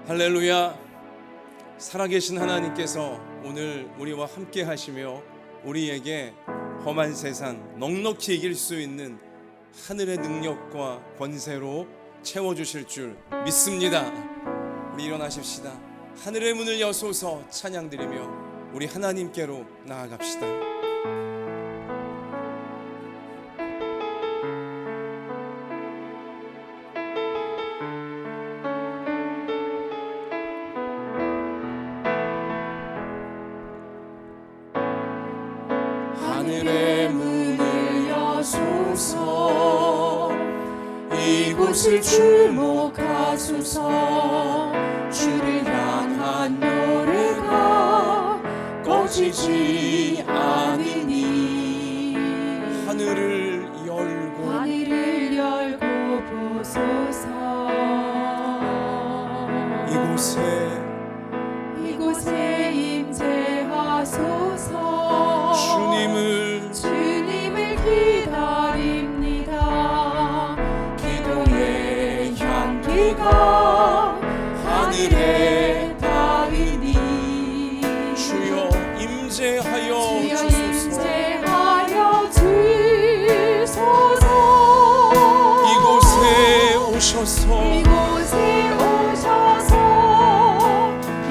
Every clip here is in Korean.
할렐루야. 살아계신 하나님께서 오늘 우리와 함께 하시며 우리에게 험한 세상 넉넉히 이길 수 있는 하늘의 능력과 권세로 채워주실 줄 믿습니다. 우리 일어나십시다. 하늘의 문을 여소서 찬양드리며 우리 하나님께로 나아갑시다. 하늘의 문을 여소서 이곳을 주목하소서 주를 향한 노래가 꺼지지 않으니 하늘을 열고 보소서 이곳에 임재하소서 주님을 기다립니다. 기도의 향기가 하늘에 닿으니 주여 임재하여 주소서 이곳에 오셔서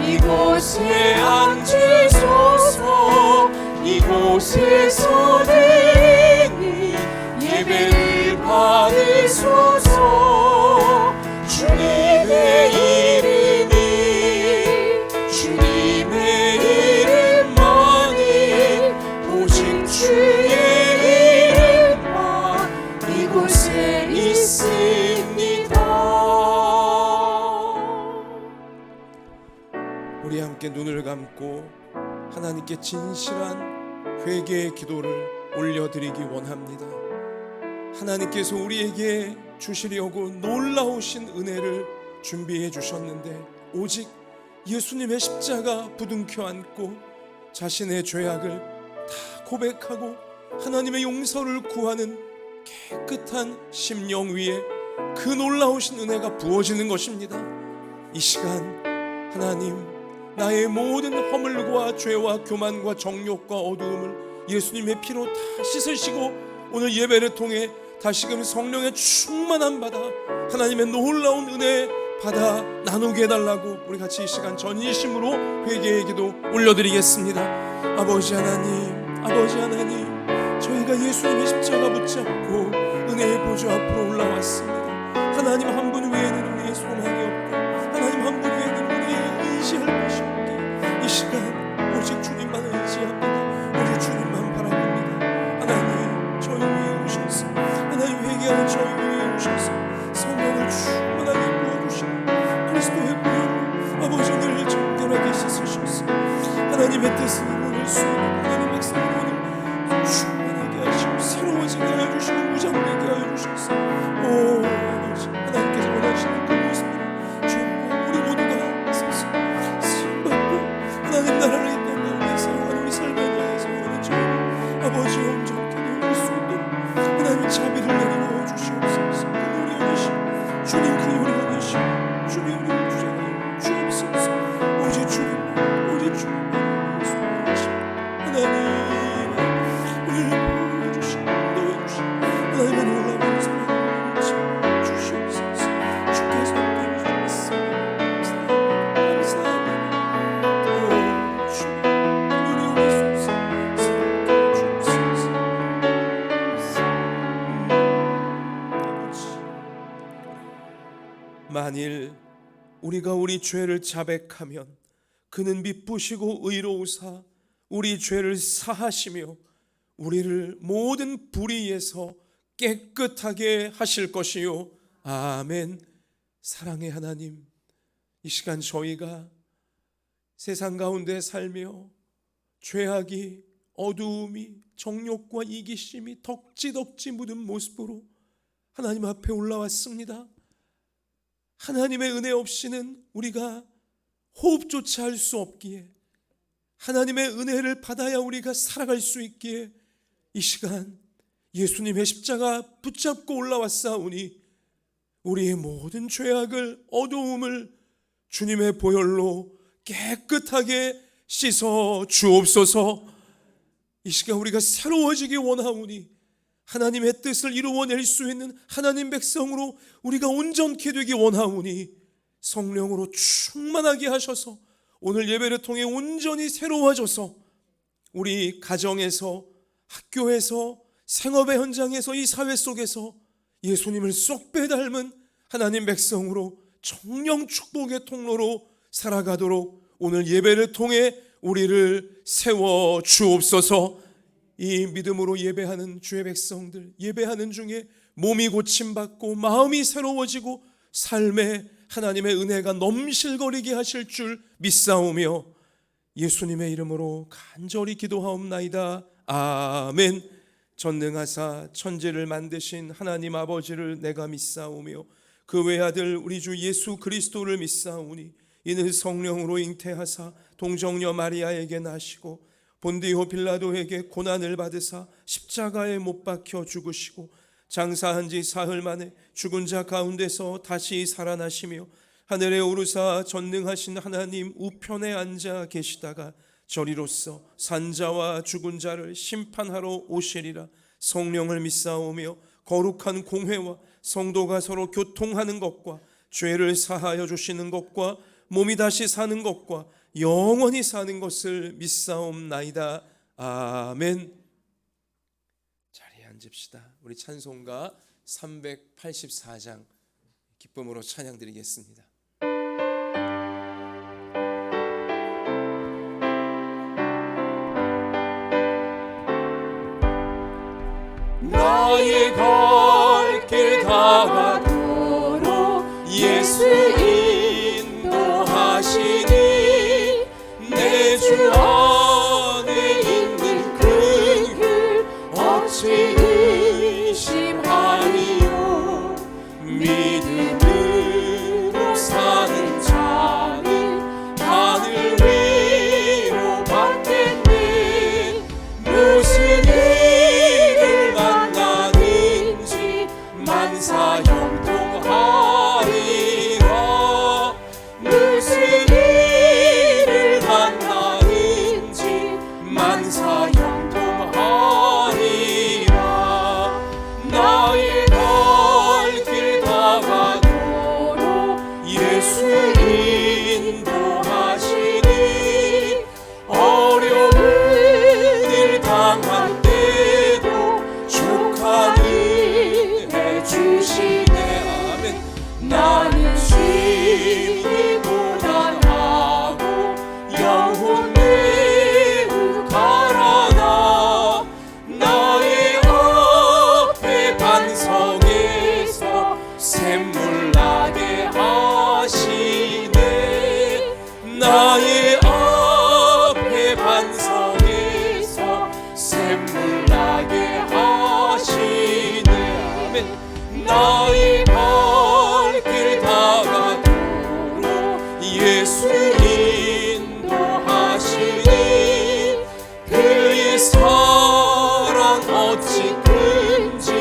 이곳에 앉으소서 이곳에서 드리니 예배를 받으소서 주님의 이름만이 오직 주의 이름만 이곳에 있습니다. 우리 함께 눈을 감고 하나님께 진실한 회개의 기도를 올려드리기 원합니다. 하나님께서 우리에게 주시려고 놀라우신 은혜를 준비해 주셨는데 오직 예수님의 십자가 부둥켜 안고 자신의 죄악을 다 고백하고 하나님의 용서를 구하는 깨끗한 심령 위에 그 놀라우신 은혜가 부어지는 것입니다. 이 시간 하나님, 나의 모든 허물과 죄와 교만과 정욕과 어두움을 예수님의 피로 다 씻으시고 오늘 예배를 통해 다시금 성령의 충만함 받아 하나님의 놀라운 은혜 받아 나누게 해달라고 우리 같이 이 시간 전심으로 회개의 기도 올려드리겠습니다. 아버지 하나님, 저희가 예수님의 십자가 붙잡고 은혜의 보좌 앞으로 올라왔습니다. 하나님 한 분 외에는 우리의 소망이 없고 하나님 한 분 외에는 우리의 의지할 것이 없기에 이 시간 오직 주님만 의지합니다. 오직 주님만 바라봅니다. 하나님 저희 위에 오셔서 하나님 회개하는 저희 위에 오셔서 성령을 충만하게 부어주시고 그리스도의 보혈로 아버지 오늘 정결하게 씻으셔서 하나님의 뜻을 오늘 수행하고 하나님의 백성을 오늘 충만하게 하시고 새로워지게 하여 주시고 무장되게 하여 주셔서 오 아버지 하나님께서 원하시는 그 모습으로 주님과 우리 모두가 서서 쓰임받고 하나님 나라를 이 땅 가운데 사용하는 우리 삶에 대해서 오늘 저희를 아버지 온전케 되어줄 수 있도록 하나님 자비를 내리려 주시옵소서. 우리 안에시고 주님 그 우리 안에시고 주님 우리를 주장하여 주옵소서. 오직 주님만 예수님이십니다. 하나님 우리를 보여주시고 인도해주시고 하나님의 놀라운 사랑을 주시옵소서. 주께서 함께해 주셨습니다. 감사합니다. 오 주님 우리 오소서 주옵소서. 아버지 만일 우리가 우리 죄를 자백하면 그는 미쁘시고 의로우사 우리 죄를 사하시며 우리를 모든 불의에서 깨끗하게 하실 것이요 아멘. 사랑의 하나님, 이 시간 저희가 세상 가운데 살며 죄악이 어두움이 정욕과 이기심이 덕지덕지 묻은 모습으로 하나님 앞에 올라왔습니다. 하나님의 은혜 없이는 우리가 호흡조차 할 수 없기에 하나님의 은혜를 받아야 우리가 살아갈 수 있기에 이 시간 예수님의 십자가 붙잡고 올라왔사오니 우리의 모든 죄악을 어두움을 주님의 보혈로 깨끗하게 씻어 주옵소서. 이 시간 우리가 새로워지기 원하오니 하나님의 뜻을 이루어낼 수 있는 하나님 백성으로 우리가 온전케 되기 원하오니 성령으로 충만하게 하셔서 오늘 예배를 통해 온전히 새로워져서 우리 가정에서, 학교에서, 생업의 현장에서, 이 사회 속에서 예수님을 쏙 빼닮은 하나님 백성으로 정령 축복의 통로로 살아가도록 오늘 예배를 통해 우리를 세워 주옵소서. 이 믿음으로 예배하는 주의 백성들, 예배하는 중에 몸이 고침받고 마음이 새로워지고 삶에 하나님의 은혜가 넘실거리게 하실 줄 믿사오며 예수님의 이름으로 간절히 기도하옵나이다. 아멘. 전능하사 천지를 만드신 하나님 아버지를 내가 믿사오며 그 외아들 우리 주 예수 그리스도를 믿사오니 이는 성령으로 잉태하사 동정녀 마리아에게 나시고 본디오 빌라도에게 고난을 받으사 십자가에 못 박혀 죽으시고 장사한 지 사흘 만에 죽은 자 가운데서 다시 살아나시며 하늘에 오르사 전능하신 하나님 우편에 앉아 계시다가 저리로서 산자와 죽은 자를 심판하러 오시리라. 성령을 믿사오며 거룩한 공회와 성도가 서로 교통하는 것과 죄를 사하여 주시는 것과 몸이 다시 사는 것과 영원히 사는 것을 믿사옵나이다. 아멘. 자리에 앉읍시다. 우리 찬송가 384장 기쁨으로 찬양드리겠습니다. 나의 갈 길 다가도록 예수 인도하시니 내 주 안에 있는 그 길 어찌 의심하리요. 믿음으로 사는 자는 하늘 위로 받겠네. 무슨 일을 만나든지 만사 형통하리라. 무슨 일을 만나든지 만사 형통하리라. 나의 갈 길 다가도록 예수 인도하시니 어려운 일 당할 때도 족한 은혜 주시네. 아멘. 나는 심히 고단하고 영혼 매우 가라나 나의 앞에 반성해서 샘물 나게 하시네. 나의 앞에 반성해서 샘물 나게 하시네. 아멘. 나의 발길 다가도록 예수 인도하시니 그의 사랑 어찌 큰지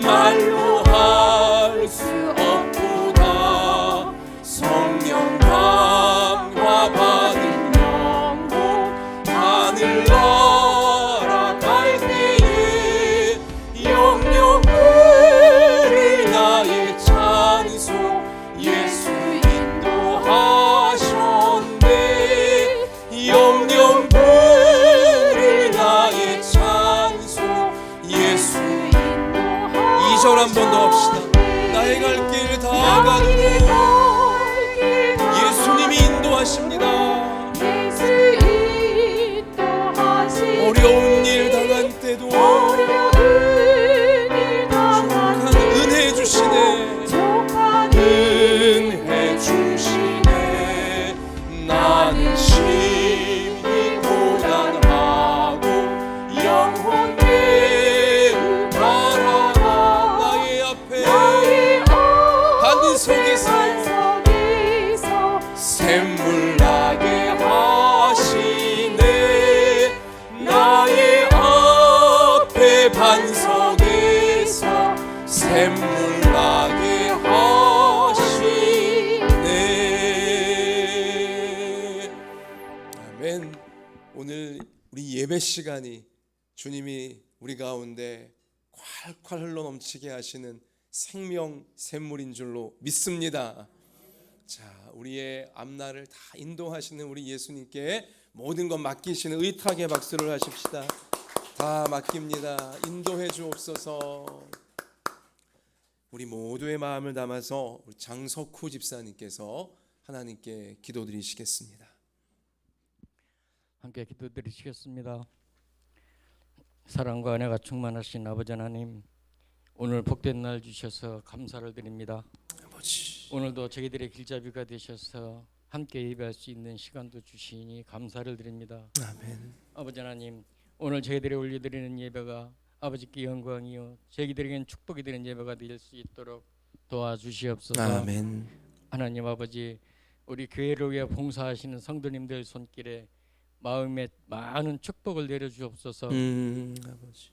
말로 할 수 없구나. 성령 강화 받으시고 예배 시간이 주님이 우리 가운데 콸콸 흘러넘치게 하시는 생명 샘물인 줄로 믿습니다. 자, 우리의 앞날을 다 인도하시는 우리 예수님께 모든 것 맡기시는 의탁의 박수를 하십시다. 다 맡깁니다. 인도해 주옵소서. 우리 모두의 마음을 담아서 우리 장석후 집사님께서 하나님께 기도드리시겠습니다. 함께 기도드리시겠습니다. 사랑과 은혜가 충만하신 아버지 하나님, 오늘 복된 날 주셔서 감사를 드립니다. 아버지, 오늘도 저희들의 길잡이가 되셔서 함께 예배할 수 있는 시간도 주시니 감사를 드립니다. 아멘. 아버지 하나님, 오늘 저희들이 올려드리는 예배가 아버지께 영광이요 저희들에겐 축복이 되는 예배가 될 수 있도록 도와주시옵소서. 아멘. 하나님 아버지, 우리 교회를 위해 봉사하시는 성도님들 손길에 마음에 많은 축복을 내려주옵소서. 아버지.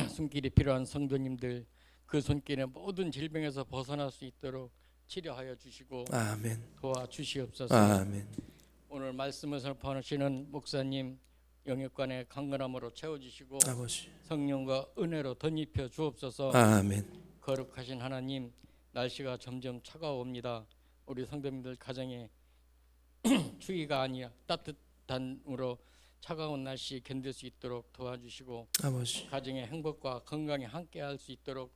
손길이 필요한 성도님들, 그 손길에 모든 질병에서 벗어날 수 있도록 치료하여 주시고 아멘. 도와주시옵소서. 아멘. 오늘 말씀을 선포하시는 목사님 영역관의 강건함으로 채워주시고 아버지. 성령과 은혜로 덧입혀 주옵소서. 아멘. 거룩하신 하나님, 날씨가 점점 차가워옵니다. 우리 성도님들 가정에 추위가 아니야 따뜻함으로 차가운 날씨 견딜 수 있도록 도와주시고 아버지. 가정의 행복과 건강에 함께할 수 있도록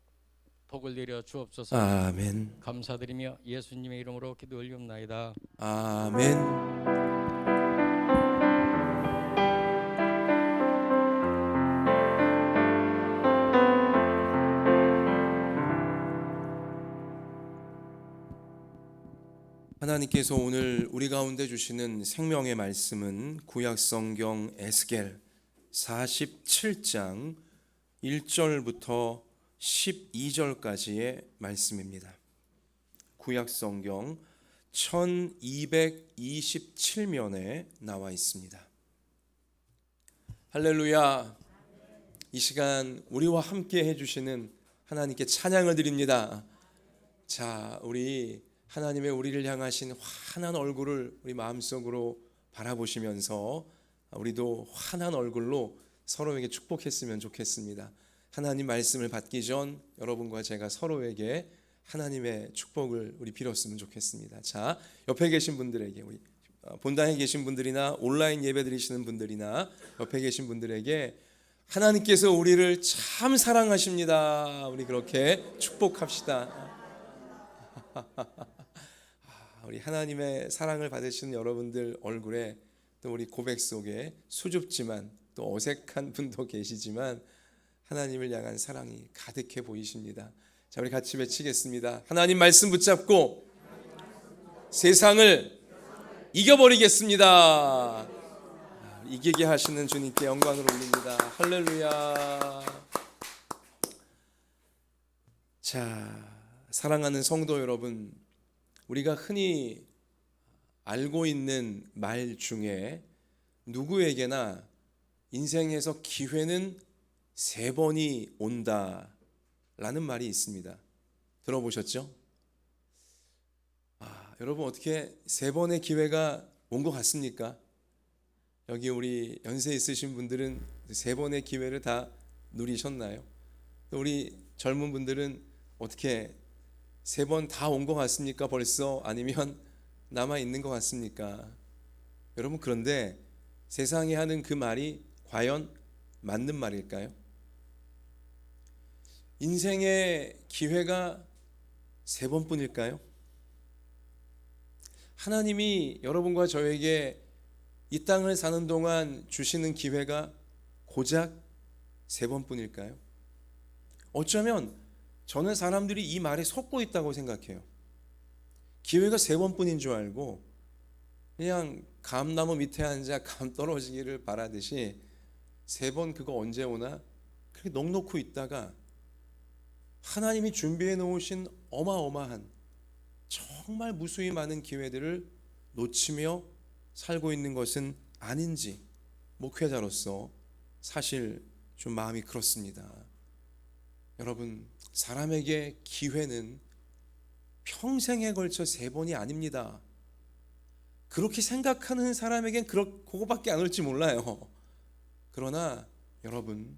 복을 내려 주옵소서. 아멘. 감사드리며 예수님의 이름으로 기도 올리옵나이다. 아멘. 하나님께서 오늘 우리 가운데 주시는 생명의 말씀은 구약성경 에스겔 47장 1절부터 12절까지의 말씀입니다. 구약성경 1227면에 나와 있습니다. 할렐루야. 이 시간 우리와 함께 해주시는 하나님께 찬양을 드립니다. 자, 우리 하나님의 우리를 향하신 환한 얼굴을 우리 마음속으로 바라보시면서 우리도 환한 얼굴로 서로에게 축복했으면 좋겠습니다. 하나님 말씀을 받기 전 여러분과 제가 서로에게 하나님의 축복을 우리 빌었으면 좋겠습니다. 자, 옆에 계신 분들에게, 우리 본당에 계신 분들이나 온라인 예배 드리시는 분들이나 옆에 계신 분들에게 하나님께서 우리를 참 사랑하십니다. 우리 그렇게 축복합시다. 우리 하나님의 사랑을 받으시는 여러분들 얼굴에 또 우리 고백 속에 수줍지만 또 어색한 분도 계시지만 하나님을 향한 사랑이 가득해 보이십니다. 자, 우리 같이 외치겠습니다. 하나님 말씀 붙잡고 세상을 이겨버리겠습니다. 이기게 하시는 주님께 영광을 올립니다. 할렐루야. 자, 사랑하는 성도 여러분, 우리가 흔히 알고 있는 말 중에 누구에게나 인생에서 기회는 3번이 온다라는 말이 있습니다. 들어보셨죠? 여러분, 어떻게 3번의 기회가 온 것 같습니까? 여기 우리 연세 있으신 분들은 3번의 기회를 다 누리셨나요? 또 우리 젊은 분들은 어떻게 3번 다 온 것 같습니까? 벌써? 아니면 남아 있는 것 같습니까? 여러분, 그런데 세상이 하는 그 말이 과연 맞는 말일까요? 인생의 기회가 3번뿐일까요? 하나님이 여러분과 저에게 이 땅을 사는 동안 주시는 기회가 고작 3번뿐일까요? 어쩌면 저는 사람들이 이 말에 속고 있다고 생각해요. 기회가 3번뿐인 줄 알고 그냥 감나무 밑에 앉아 감 떨어지기를 바라듯이 3번 그거 언제 오나 그렇게 넋놓고 있다가 하나님이 준비해 놓으신 어마어마한 정말 무수히 많은 기회들을 놓치며 살고 있는 것은 아닌지 목회자로서 사실 좀 마음이 그렇습니다. 여러분, 사람에게 기회는 평생에 걸쳐 3번이 아닙니다. 그렇게 생각하는 사람에겐 그거밖에 안 올지 몰라요. 그러나 여러분,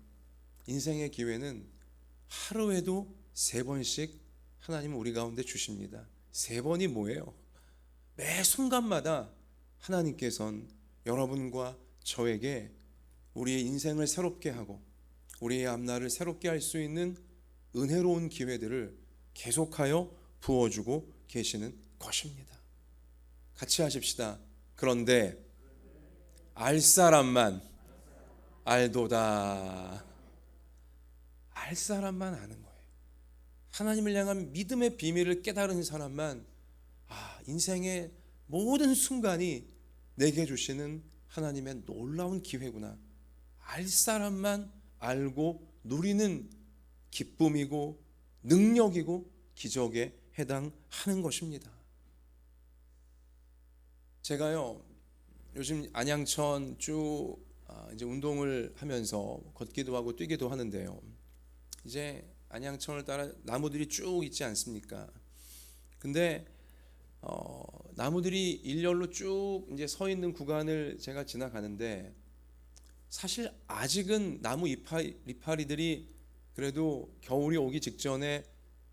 인생의 기회는 하루에도 3번씩 하나님은 우리 가운데 주십니다. 3번이 뭐예요? 매 순간마다 하나님께서는 여러분과 저에게 우리의 인생을 새롭게 하고 우리의 앞날을 새롭게 할 수 있는 은혜로운 기회들을 계속하여 부어주고 계시는 것입니다. 같이 하십시다. 그런데 알 사람만 알도다. 알 사람만 아는 거예요. 하나님을 향한 믿음의 비밀을 깨달은 사람만 인생의 모든 순간이 내게 주시는 하나님의 놀라운 기회구나. 알 사람만 알고 누리는 기쁨이고 능력이고 기적에 해당하는 것입니다. 제가요 요즘 안양천 쭉 이제 운동을 하면서 걷기도 하고 뛰기도 하는데요. 이제 안양천을 따라 나무들이 쭉 있지 않습니까? 근데 나무들이 일렬로 쭉 이제 서 있는 구간을 제가 지나가는데 사실 아직은 나무 이파리들이 그래도 겨울이 오기 직전에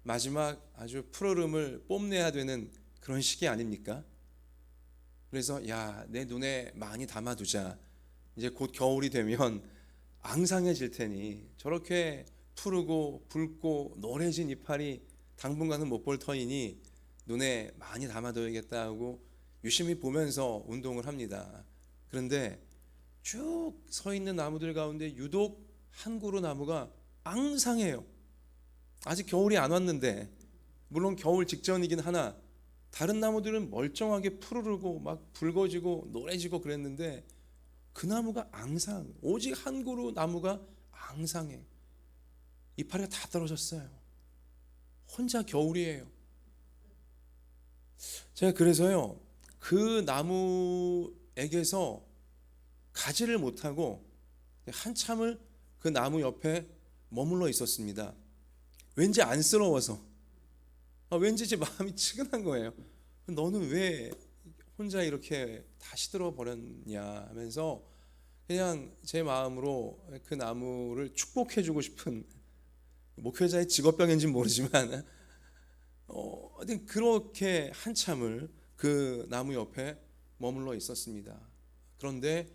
마지막 아주 푸르름을 뽐내야 되는 그런 시기 아닙니까? 그래서 내 눈에 많이 담아두자. 이제 곧 겨울이 되면 앙상해질 테니 저렇게 푸르고 붉고 노래진 이파리 당분간은 못 볼 터이니 눈에 많이 담아둬야겠다 하고 유심히 보면서 운동을 합니다. 그런데 쭉 서 있는 나무들 가운데 유독 한 그루 나무가 앙상해요. 아직 겨울이 안 왔는데, 물론 겨울 직전이긴 하나 다른 나무들은 멀쩡하게 푸르르고 막 붉어지고 노래지고 그랬는데 그 나무가 앙상, 오직 한 그루 나무가 앙상해. 이파리가 다 떨어졌어요. 혼자 겨울이에요. 제가 그래서요 그 나무에게서 가지를 못하고 한참을 그 나무 옆에 머물러 있었습니다. 왠지 안쓰러워서, 왠지 제 마음이 측은한 거예요. 너는 왜 혼자 이렇게 다 시들어 버렸냐 하면서 그냥 제 마음으로 그 나무를 축복해 주고 싶은, 목회자의 직업병인지는 모르지만 그렇게 한참을 그 나무 옆에 머물러 있었습니다. 그런데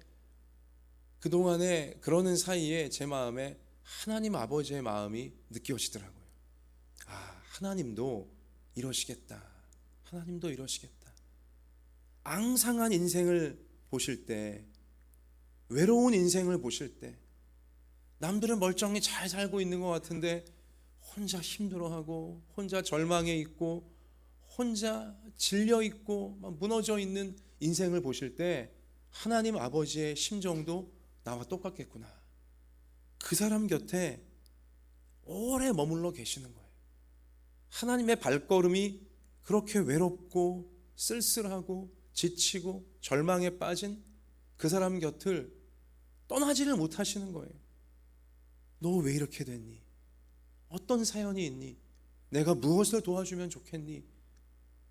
그동안에 그러는 사이에 제 마음에 하나님 아버지의 마음이 느껴지더라고요. 하나님도 이러시겠다. 하나님도 이러시겠다. 앙상한 인생을 보실 때, 외로운 인생을 보실 때, 남들은 멀쩡히 잘 살고 있는 것 같은데 혼자 힘들어하고 혼자 절망해 있고 혼자 질려 있고 무너져 있는 인생을 보실 때 하나님 아버지의 심정도 나와 똑같겠구나. 그 사람 곁에 오래 머물러 계시는 거예요. 하나님의 발걸음이 그렇게 외롭고 쓸쓸하고 지치고 절망에 빠진 그 사람 곁을 떠나지를 못하시는 거예요. 너 왜 이렇게 됐니? 어떤 사연이 있니? 내가 무엇을 도와주면 좋겠니?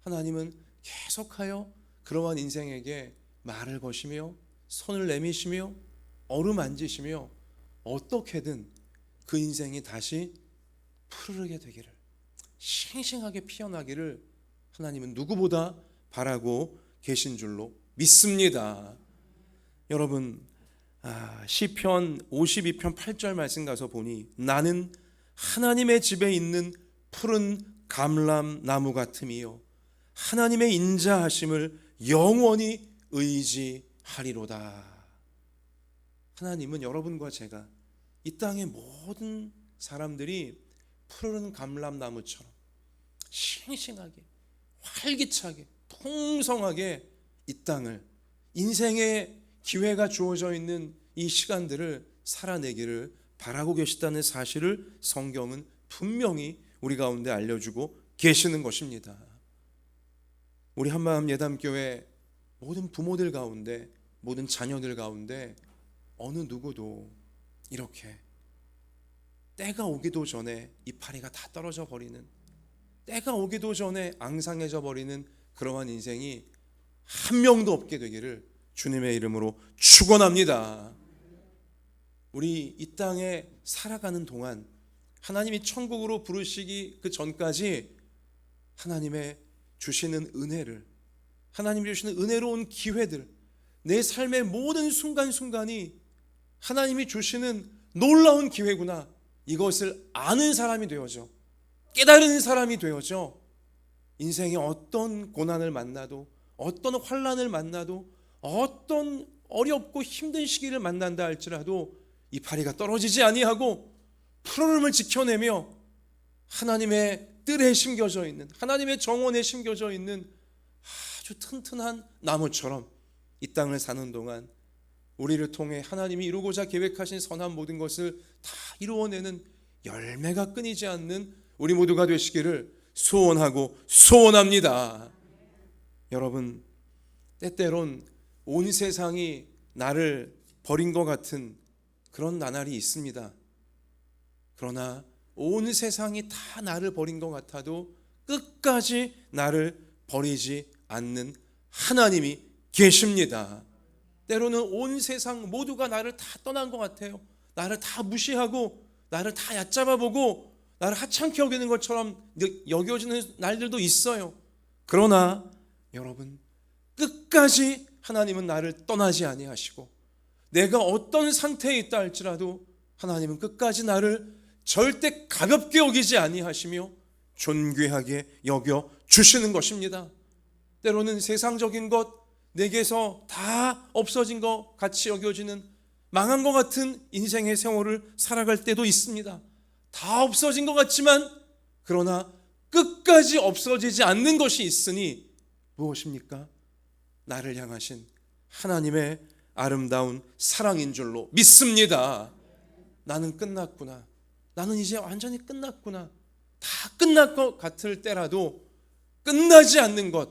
하나님은 계속하여 그러한 인생에게 말을 거시며 손을 내미시며 어루만지시며 어떻게든 그 인생이 다시 푸르르게 되기를, 싱싱하게 피어나기를 하나님은 누구보다 바라고 계신 줄로 믿습니다. 여러분, 시편 52편 8절 말씀 가서 보니 나는 하나님의 집에 있는 푸른 감람나무 같음이요 하나님의 인자하심을 영원히 의지하리로다. 하나님은 여러분과 제가, 이 땅의 모든 사람들이 푸른 감람나무처럼 싱싱하게 활기차게 풍성하게 이 땅을, 인생의 기회가 주어져 있는 이 시간들을 살아내기를 바라고 계시다는 사실을 성경은 분명히 우리 가운데 알려주고 계시는 것입니다. 우리 한마음 예담교회 모든 부모들 가운데, 모든 자녀들 가운데 어느 누구도 이렇게 때가 오기도 전에 이파리가 다 떨어져 버리는, 때가 오기도 전에 앙상해져 버리는 그러한 인생이 한 명도 없게 되기를 주님의 이름으로 축원합니다. 우리 이 땅에 살아가는 동안 하나님이 천국으로 부르시기 그 전까지 하나님의 주시는 은혜를, 하나님이 주시는 은혜로운 기회들, 내 삶의 모든 순간순간이 하나님이 주시는 놀라운 기회구나, 이것을 아는 사람이 되어져, 깨달은 사람이 되어져 인생의 어떤 고난을 만나도, 어떤 환난을 만나도, 어떤 어렵고 힘든 시기를 만난다 할지라도 이파리가 떨어지지 아니하고 푸르름을 지켜내며 하나님의 뜰에 심겨져 있는, 하나님의 정원에 심겨져 있는 아주 튼튼한 나무처럼 이 땅을 사는 동안 우리를 통해 하나님이 이루고자 계획하신 선한 모든 것을 다 이루어내는 열매가 끊이지 않는 우리 모두가 되시기를 소원하고 소원합니다. 여러분, 때때론 온 세상이 나를 버린 것 같은 그런 나날이 있습니다. 그러나 온 세상이 다 나를 버린 것 같아도 끝까지 나를 버리지 않는 하나님이 계십니다. 때로는 온 세상 모두가 나를 다 떠난 것 같아요. 나를 다 무시하고 나를 다 얕잡아보고 나를 하찮게 여기는 것처럼 여겨지는 날들도 있어요. 그러나 여러분, 끝까지 하나님은 나를 떠나지 아니하시고 내가 어떤 상태에 있다 할지라도 하나님은 끝까지 나를 절대 가볍게 여기지 아니하시며 존귀하게 여겨 주시는 것입니다. 때로는 세상적인 것, 내게서 다 없어진 것 같이 여겨지는 망한 것 같은 인생의 세월을 살아갈 때도 있습니다. 다 없어진 것 같지만 그러나 끝까지 없어지지 않는 것이 있으니 무엇입니까? 나를 향하신 하나님의 아름다운 사랑인 줄로 믿습니다. 나는 끝났구나, 나는 이제 완전히 끝났구나, 다 끝날 것 같을 때라도 끝나지 않는 것,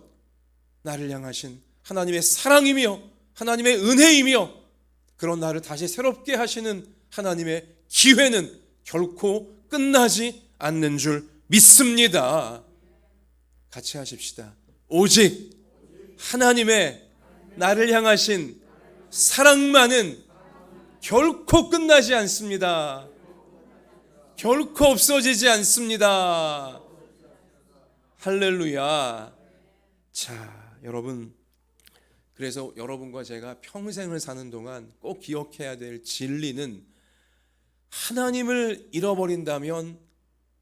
나를 향하신 하나님의 사랑이며 하나님의 은혜이며 그런 나를 다시 새롭게 하시는 하나님의 기회는 결코 끝나지 않는 줄 믿습니다. 같이 하십시다. 오직 하나님의 나를 향하신 사랑만은 결코 끝나지 않습니다. 결코 없어지지 않습니다. 할렐루야. 자, 여러분, 그래서 여러분과 제가 평생을 사는 동안 꼭 기억해야 될 진리는, 하나님을 잃어버린다면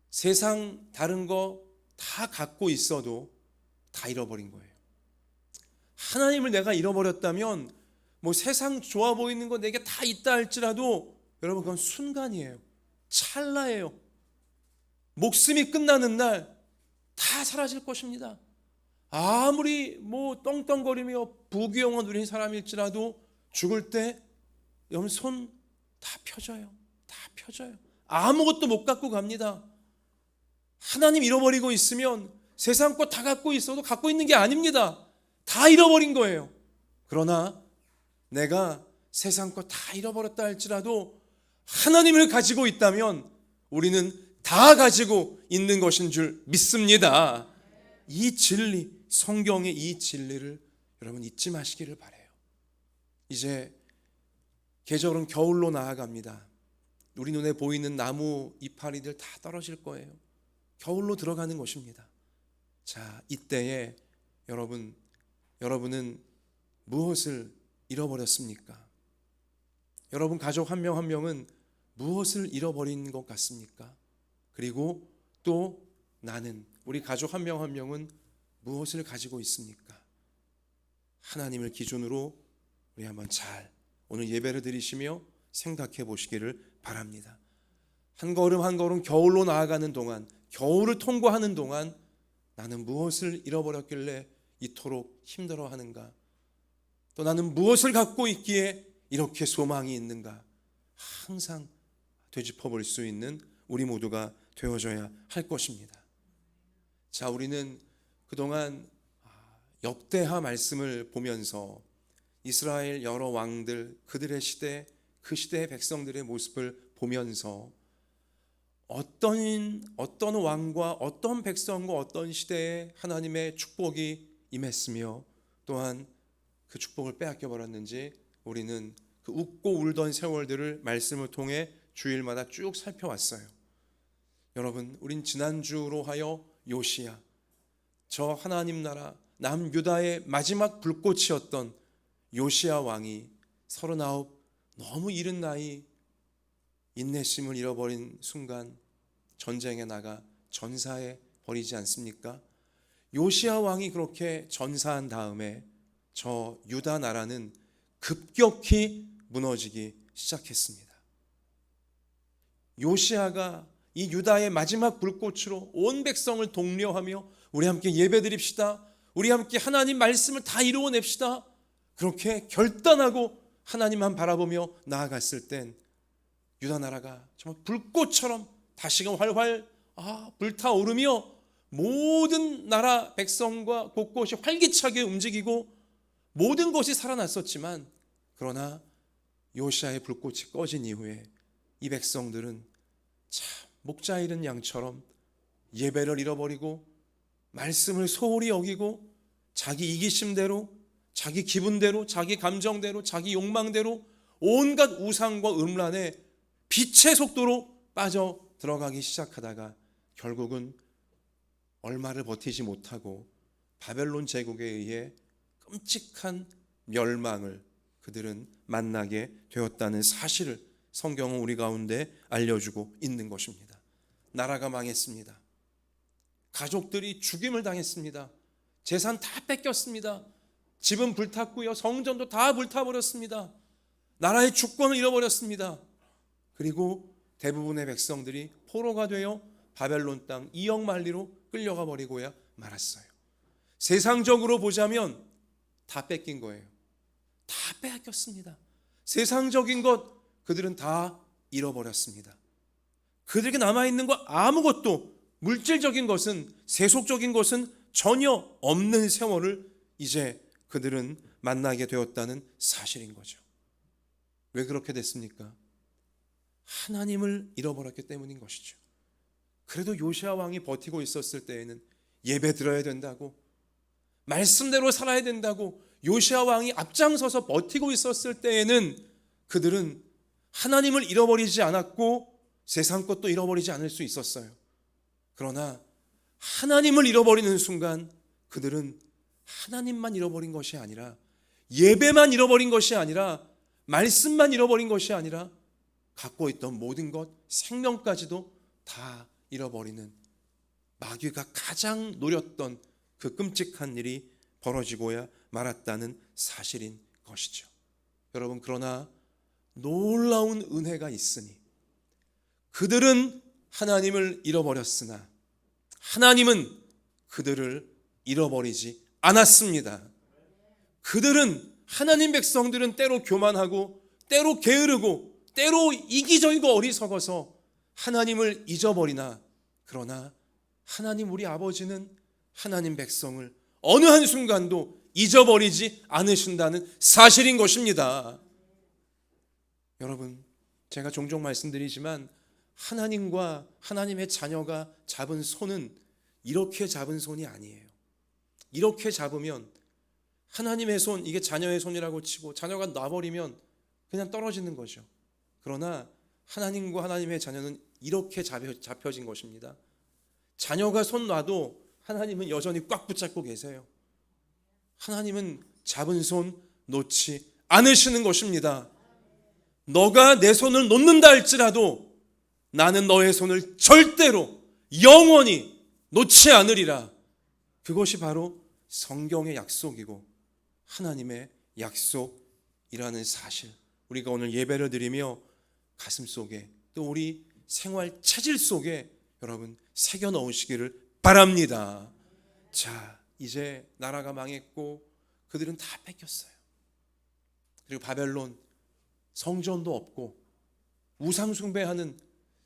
세상 다른 거 다 갖고 있어도 다 잃어버린 거예요. 하나님을 내가 잃어버렸다면 뭐 세상 좋아 보이는 거 내게 다 있다 할지라도 여러분, 그건 순간이에요. 찰나예요. 목숨이 끝나는 날 다 사라질 것입니다. 아무리 뭐 떵떵거리며 부귀영화 누린 사람일지라도 죽을 때 여러분 손 다 펴져요. 다 펴져요. 아무것도 못 갖고 갑니다. 하나님 잃어버리고 있으면 세상 것 다 갖고 있어도 갖고 있는 게 아닙니다. 다 잃어버린 거예요. 그러나 내가 세상 것 다 잃어버렸다 할지라도 하나님을 가지고 있다면 우리는 다 가지고 있는 것인 줄 믿습니다. 이 진리, 성경의 이 진리를 여러분 잊지 마시기를 바라요. 이제 계절은 겨울로 나아갑니다. 우리 눈에 보이는 나무 이파리들 다 떨어질 거예요. 겨울로 들어가는 것입니다. 자, 이때에 여러분은 무엇을 잃어버렸습니까? 여러분 가족 한 명 한 명은 무엇을 잃어버린 것 같습니까? 그리고 또 나는, 우리 가족 한 명 한 명은 무엇을 가지고 있습니까? 하나님을 기준으로 우리 한번 잘 오늘 예배를 드리시며 생각해 보시기를 바랍니다. 한 걸음 한 걸음 겨울로 나아가는 동안, 겨울을 통과하는 동안 나는 무엇을 잃어버렸길래 이토록 힘들어하는가? 또 나는 무엇을 갖고 있기에 이렇게 소망이 있는가? 항상 되짚어 볼 수 있는 우리 모두가 되어져야 할 것입니다. 자, 우리는 그동안 역대하 말씀을 보면서 이스라엘 여러 왕들, 그들의 시대, 그 시대의 백성들의 모습을 보면서 어떤 왕과 어떤 백성과 어떤 시대에 하나님의 축복이 임했으며 또한 그 축복을 빼앗겨 버렸는지 우리는 그 웃고 울던 세월들을 말씀을 통해 주일마다 쭉 살펴왔어요. 여러분, 우린 지난주로 하여 요시야, 저 하나님 나라 남유다의 마지막 불꽃이었던 요시야 왕이 39 너무 이른 나이 인내심을 잃어버린 순간 전쟁에 나가 전사해 버리지 않습니까? 요시야 왕이 그렇게 전사한 다음에 저 유다 나라는 급격히 무너지기 시작했습니다. 요시야가 이 유다의 마지막 불꽃으로 온 백성을 독려하며 우리 함께 예배드립시다, 우리 함께 하나님 말씀을 다 이루어냅시다, 그렇게 결단하고 하나님만 바라보며 나아갔을 땐 유다 나라가 정말 불꽃처럼 다시금 활활 불타오르며 모든 나라 백성과 곳곳이 활기차게 움직이고 모든 것이 살아났었지만, 그러나 요시야의 불꽃이 꺼진 이후에 이 백성들은 참 목자 잃은 양처럼 예배를 잃어버리고 말씀을 소홀히 여기고 자기 이기심대로, 자기 기분대로, 자기 감정대로, 자기 욕망대로 온갖 우상과 음란에 빛의 속도로 빠져 들어가기 시작하다가 결국은 얼마를 버티지 못하고 바벨론 제국에 의해 끔찍한 멸망을 그들은 만나게 되었다는 사실을 성경은 우리 가운데 알려주고 있는 것입니다. 나라가 망했습니다. 가족들이 죽임을 당했습니다. 재산 다 뺏겼습니다. 집은 불탔고요, 성전도 다 불타버렸습니다. 나라의 주권을 잃어버렸습니다. 그리고 대부분의 백성들이 포로가 되어 바벨론 땅 이역만리로 끌려가 버리고야 말았어요. 세상적으로 보자면 다 뺏긴 거예요. 다 빼앗겼습니다. 세상적인 것 그들은 다 잃어버렸습니다. 그들에게 남아있는 것 아무것도, 물질적인 것은, 세속적인 것은 전혀 없는 세월을 이제 그들은 만나게 되었다는 사실인 거죠. 왜 그렇게 됐습니까? 하나님을 잃어버렸기 때문인 것이죠. 그래도 요시야 왕이 버티고 있었을 때에는 예배 드려야 된다고, 말씀대로 살아야 된다고 요시야 왕이 앞장서서 버티고 있었을 때에는 그들은 하나님을 잃어버리지 않았고 세상 것도 잃어버리지 않을 수 있었어요. 그러나 하나님을 잃어버리는 순간 그들은 하나님만 잃어버린 것이 아니라, 예배만 잃어버린 것이 아니라, 말씀만 잃어버린 것이 아니라 갖고 있던 모든 것, 생명까지도 다 잃어버리는, 마귀가 가장 노렸던 그 끔찍한 일이 벌어지고야 말았다는 사실인 것이죠. 여러분, 그러나 놀라운 은혜가 있으니 그들은 하나님을 잃어버렸으나 하나님은 그들을 잃어버리지 않았습니다. 그들은, 하나님 백성들은 때로 교만하고 때로 게으르고 때로 이기적이고 어리석어서 하나님을 잊어버리나, 그러나 하나님 우리 아버지는 하나님 백성을 어느 한순간도 잊어버리지 않으신다는 사실인 것입니다. 여러분, 제가 종종 말씀드리지만 하나님과 하나님의 자녀가 잡은 손은 이렇게 잡은 손이 아니에요. 이렇게 잡으면 하나님의 손, 이게 자녀의 손이라고 치고 자녀가 놔버리면 그냥 떨어지는 거죠. 그러나 하나님과 하나님의 자녀는 이렇게 잡혀진 것입니다. 자녀가 손 놔도 하나님은 여전히 꽉 붙잡고 계세요. 하나님은 잡은 손 놓지 않으시는 것입니다. 너가 내 손을 놓는다 할지라도 나는 너의 손을 절대로 영원히 놓지 않으리라. 그것이 바로 성경의 약속이고 하나님의 약속이라는 사실, 우리가 오늘 예배를 드리며 가슴속에, 또 우리 생활 체질 속에 여러분 새겨 넣으시기를 바랍니다. 자, 이제 나라가 망했고 그들은 다 뺏겼어요. 그리고 바벨론, 성전도 없고 우상 숭배하는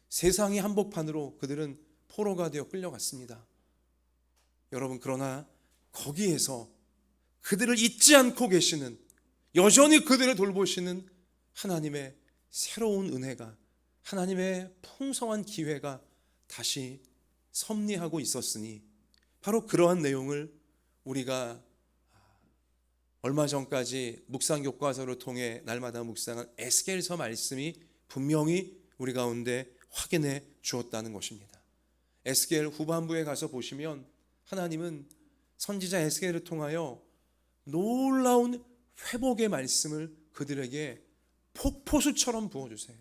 세상의 한복판으로 그들은 포로가 되어 끌려갔습니다. 여러분, 그러나 거기에서 그들을 잊지 않고 계시는, 여전히 그들을 돌보시는 하나님의 새로운 은혜가, 하나님의 풍성한 기회가 다시 섭리하고 있었으니 바로 그러한 내용을 우리가 얼마 전까지 묵상 교과서를 통해 날마다 묵상한 에스겔서 말씀이 분명히 우리 가운데 확인해 주었다는 것입니다. 에스겔 후반부에 가서 보시면 하나님은 선지자 에스겔을 통하여 놀라운 회복의 말씀을 그들에게 폭포수처럼 부어주세요.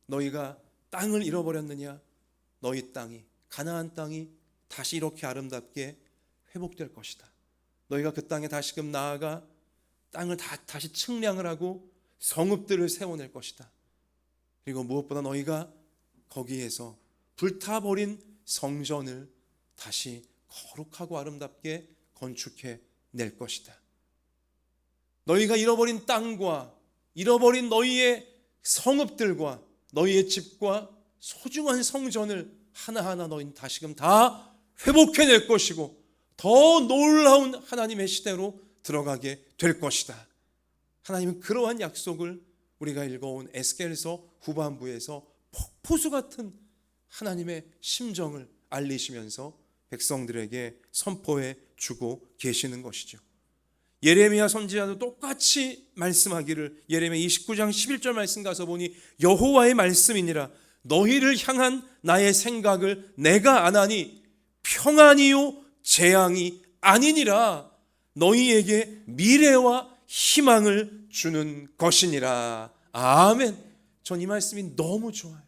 너희가 땅을 잃어버렸느냐? 너희 땅이, 가나안 땅이 다시 이렇게 아름답게 회복될 것이다. 너희가 그 땅에 다시금 나아가 땅을 다시 측량을 하고 성읍들을 세워낼 것이다. 그리고 무엇보다 너희가 거기에서 불타버린 성전을 다시 거룩하고 아름답게 건축해 낼 것이다. 너희가 잃어버린 땅과 잃어버린 너희의 성읍들과 너희의 집과 소중한 성전을 하나하나 너희는 다시금 다 회복해낼 것이고 더 놀라운 하나님의 시대로 들어가게 될 것이다. 하나님은 그러한 약속을 우리가 읽어온 에스겔서 후반부에서 폭포수 같은 하나님의 심정을 알리시면서 백성들에게 선포해 주고 계시는 것이죠. 예레미야 선지자도 똑같이 말씀하기를, 예레미야 29장 11절 말씀 가서 보니 여호와의 말씀이니라. 너희를 향한 나의 생각을 내가 아나니 평안이요 재앙이 아니니라. 너희에게 미래와 희망을 주는 것이니라. 아멘. 전 이 말씀이 너무 좋아요.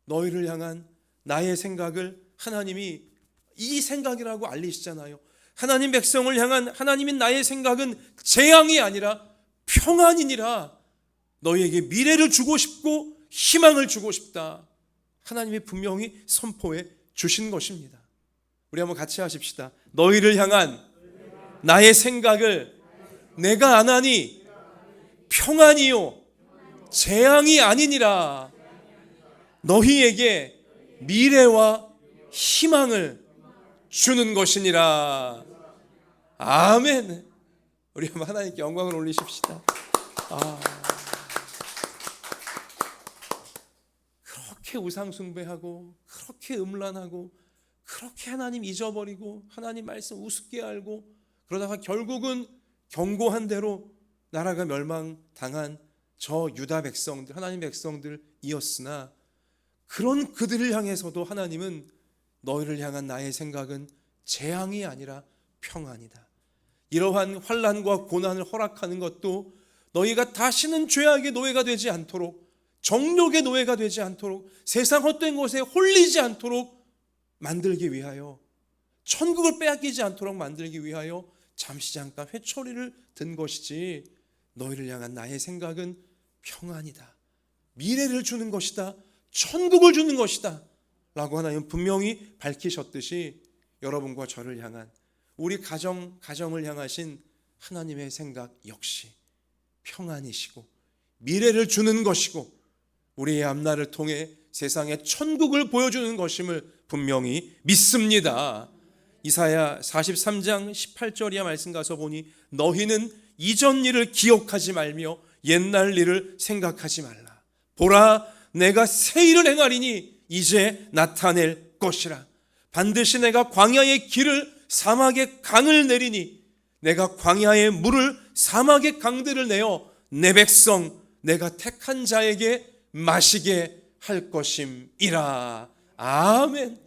너희를 향한 나의 생각을 하나님이 이 생각이라고 알리시잖아요. 하나님 백성을 향한 하나님인 나의 생각은 재앙이 아니라 평안이니라. 너희에게 미래를 주고 싶고 희망을 주고 싶다. 하나님이 분명히 선포해 주신 것입니다. 우리 한번 같이 하십시다. 너희를 향한 나의 생각을 내가 아나니 평안이요 재앙이 아니니라. 너희에게 미래와 희망을 주는 것이니라. 아멘. 우리 한번 하나님께 영광을 올리십시다. 그렇게 우상 숭배하고 그렇게 음란하고 그렇게 하나님 잊어버리고 하나님 말씀 우습게 알고 그러다가 결국은 경고한 대로 나라가 멸망당한 저 유다 백성들, 하나님 백성들이었으나 그런 그들을 향해서도 하나님은 너희를 향한 나의 생각은 재앙이 아니라 평안이다. 이러한 환난과 고난을 허락하는 것도 너희가 다시는 죄악의 노예가 되지 않도록, 정욕의 노예가 되지 않도록, 세상 헛된 것에 홀리지 않도록 만들기 위하여, 천국을 빼앗기지 않도록 만들기 위하여 잠시 잠깐 회초리를 든 것이지, 너희를 향한 나의 생각은 평안이다, 미래를 주는 것이다, 천국을 주는 것이다 라고 하나님 분명히 밝히셨듯이 여러분과 저를 향한, 우리 가정을 향하신 하나님의 생각 역시 평안이시고 미래를 주는 것이고 우리의 앞날을 통해 세상에 천국을 보여주는 것임을 분명히 믿습니다. 이사야 43장 18절 이하 말씀 가서 보니 너희는 이전 일을 기억하지 말며 옛날 일을 생각하지 말라. 보라, 내가 새 일을 행하리니 이제 나타낼 것이라. 반드시 내가 광야의 길을 사막의 강을 내리니 내가 광야의 물을 사막의 강들을 내어 내 백성 내가 택한 자에게 마시게 할 것임이라. 아멘.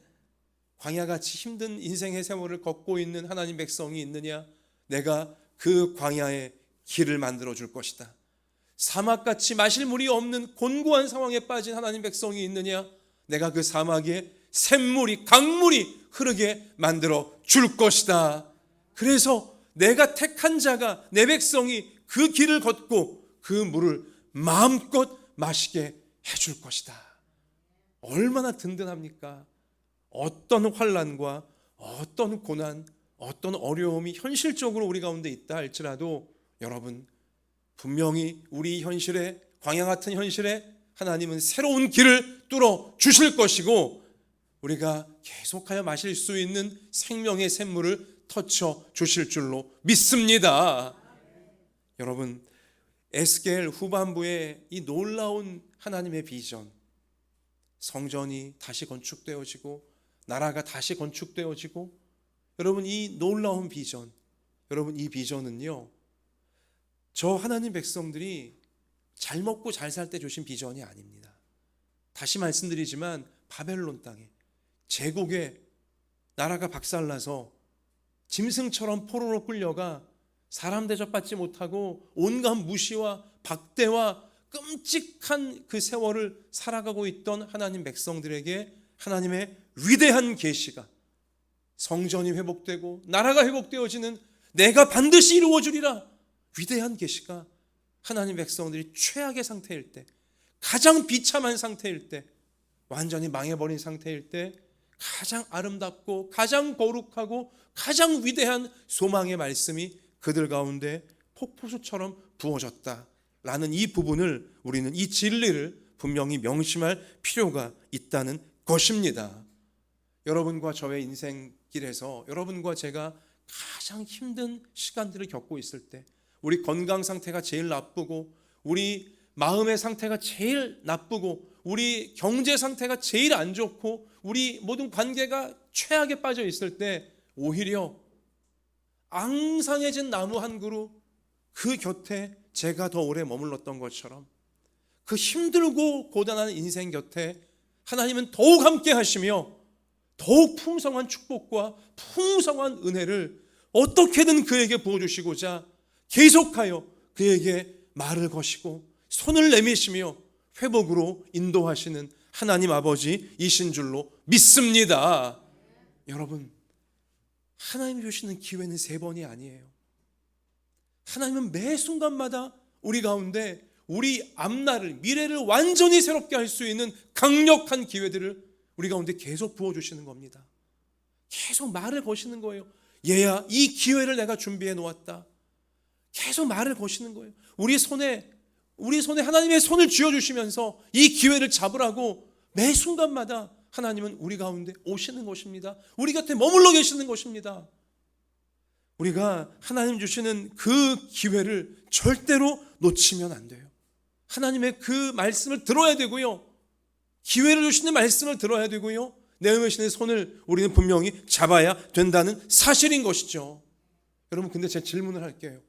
광야같이 힘든 인생의 세월을 걷고 있는 하나님 백성이 있느냐? 내가 그 광야의 길을 만들어 줄 것이다. 사막같이 마실 물이 없는 곤고한 상황에 빠진 하나님 백성이 있느냐? 내가 그 사막에 샘물이, 강물이 흐르게 만들어 줄 것이다. 그래서 내가 택한 자가, 내 백성이 그 길을 걷고 그 물을 마음껏 마시게 해줄 것이다. 얼마나 든든합니까? 어떤 환난과 어떤 고난, 어떤 어려움이 현실적으로 우리 가운데 있다 할지라도 여러분, 분명히 우리 현실에, 광야 같은 현실에 하나님은 새로운 길을 뚫어 주실 것이고 우리가 계속하여 마실 수 있는 생명의 샘물을 터쳐 주실 줄로 믿습니다. 여러분, 에스겔 후반부에 이 놀라운 하나님의 비전, 성전이 다시 건축되어지고 나라가 다시 건축되어지고, 여러분 이 놀라운 비전, 여러분, 이 비전은요, 저 하나님 백성들이 잘 먹고 잘 살 때 주신 비전이 아닙니다. 다시 말씀드리지만 바벨론 땅에 제국에 나라가 박살나서 짐승처럼 포로로 끌려가 사람 대접받지 못하고 온갖 무시와 박대와 끔찍한 그 세월을 살아가고 있던 하나님 백성들에게 하나님의 위대한 계시가, 성전이 회복되고 나라가 회복되어지는 내가 반드시 이루어주리라 위대한 계시가 하나님 백성들이 최악의 상태일 때, 가장 비참한 상태일 때, 완전히 망해버린 상태일 때 가장 아름답고 가장 거룩하고 가장 위대한 소망의 말씀이 그들 가운데 폭포수처럼 부어졌다라는 이 부분을, 우리는 이 진리를 분명히 명심할 필요가 있다는 것입니다. 여러분과 저의 인생길에서 여러분과 제가 가장 힘든 시간들을 겪고 있을 때, 우리 건강 상태가 제일 나쁘고 우리 마음의 상태가 제일 나쁘고 우리 경제 상태가 제일 안 좋고 우리 모든 관계가 최악에 빠져 있을 때, 오히려 앙상해진 나무 한 그루 그 곁에 제가 더 오래 머물렀던 것처럼 그 힘들고 고단한 인생 곁에 하나님은 더욱 함께 하시며 더욱 풍성한 축복과 풍성한 은혜를 어떻게든 그에게 부어주시고자 계속하여 그에게 말을 거시고 손을 내미시며 회복으로 인도하시는 하나님 아버지이신 줄로 믿습니다. 여러분, 하나님이 주시는 기회는 3번이 아니에요. 하나님은 매 순간마다 우리 가운데 우리 앞날을, 미래를 완전히 새롭게 할 수 있는 강력한 기회들을 우리 가운데 계속 부어주시는 겁니다. 계속 말을 거시는 거예요. 얘야, 이 기회를 내가 준비해 놓았다. 계속 말을 거시는 거예요. 우리 손에 하나님의 손을 쥐어주시면서 이 기회를 잡으라고 매 순간마다 하나님은 우리 가운데 오시는 것입니다. 우리 곁에 머물러 계시는 것입니다. 우리가 하나님 주시는 그 기회를 절대로 놓치면 안 돼요. 하나님의 그 말씀을 들어야 되고요, 기회를 주시는 말씀을 들어야 되고요, 내어주시는 손을 우리는 분명히 잡아야 된다는 사실인 것이죠. 여러분, 근데 제가 질문을 할게요.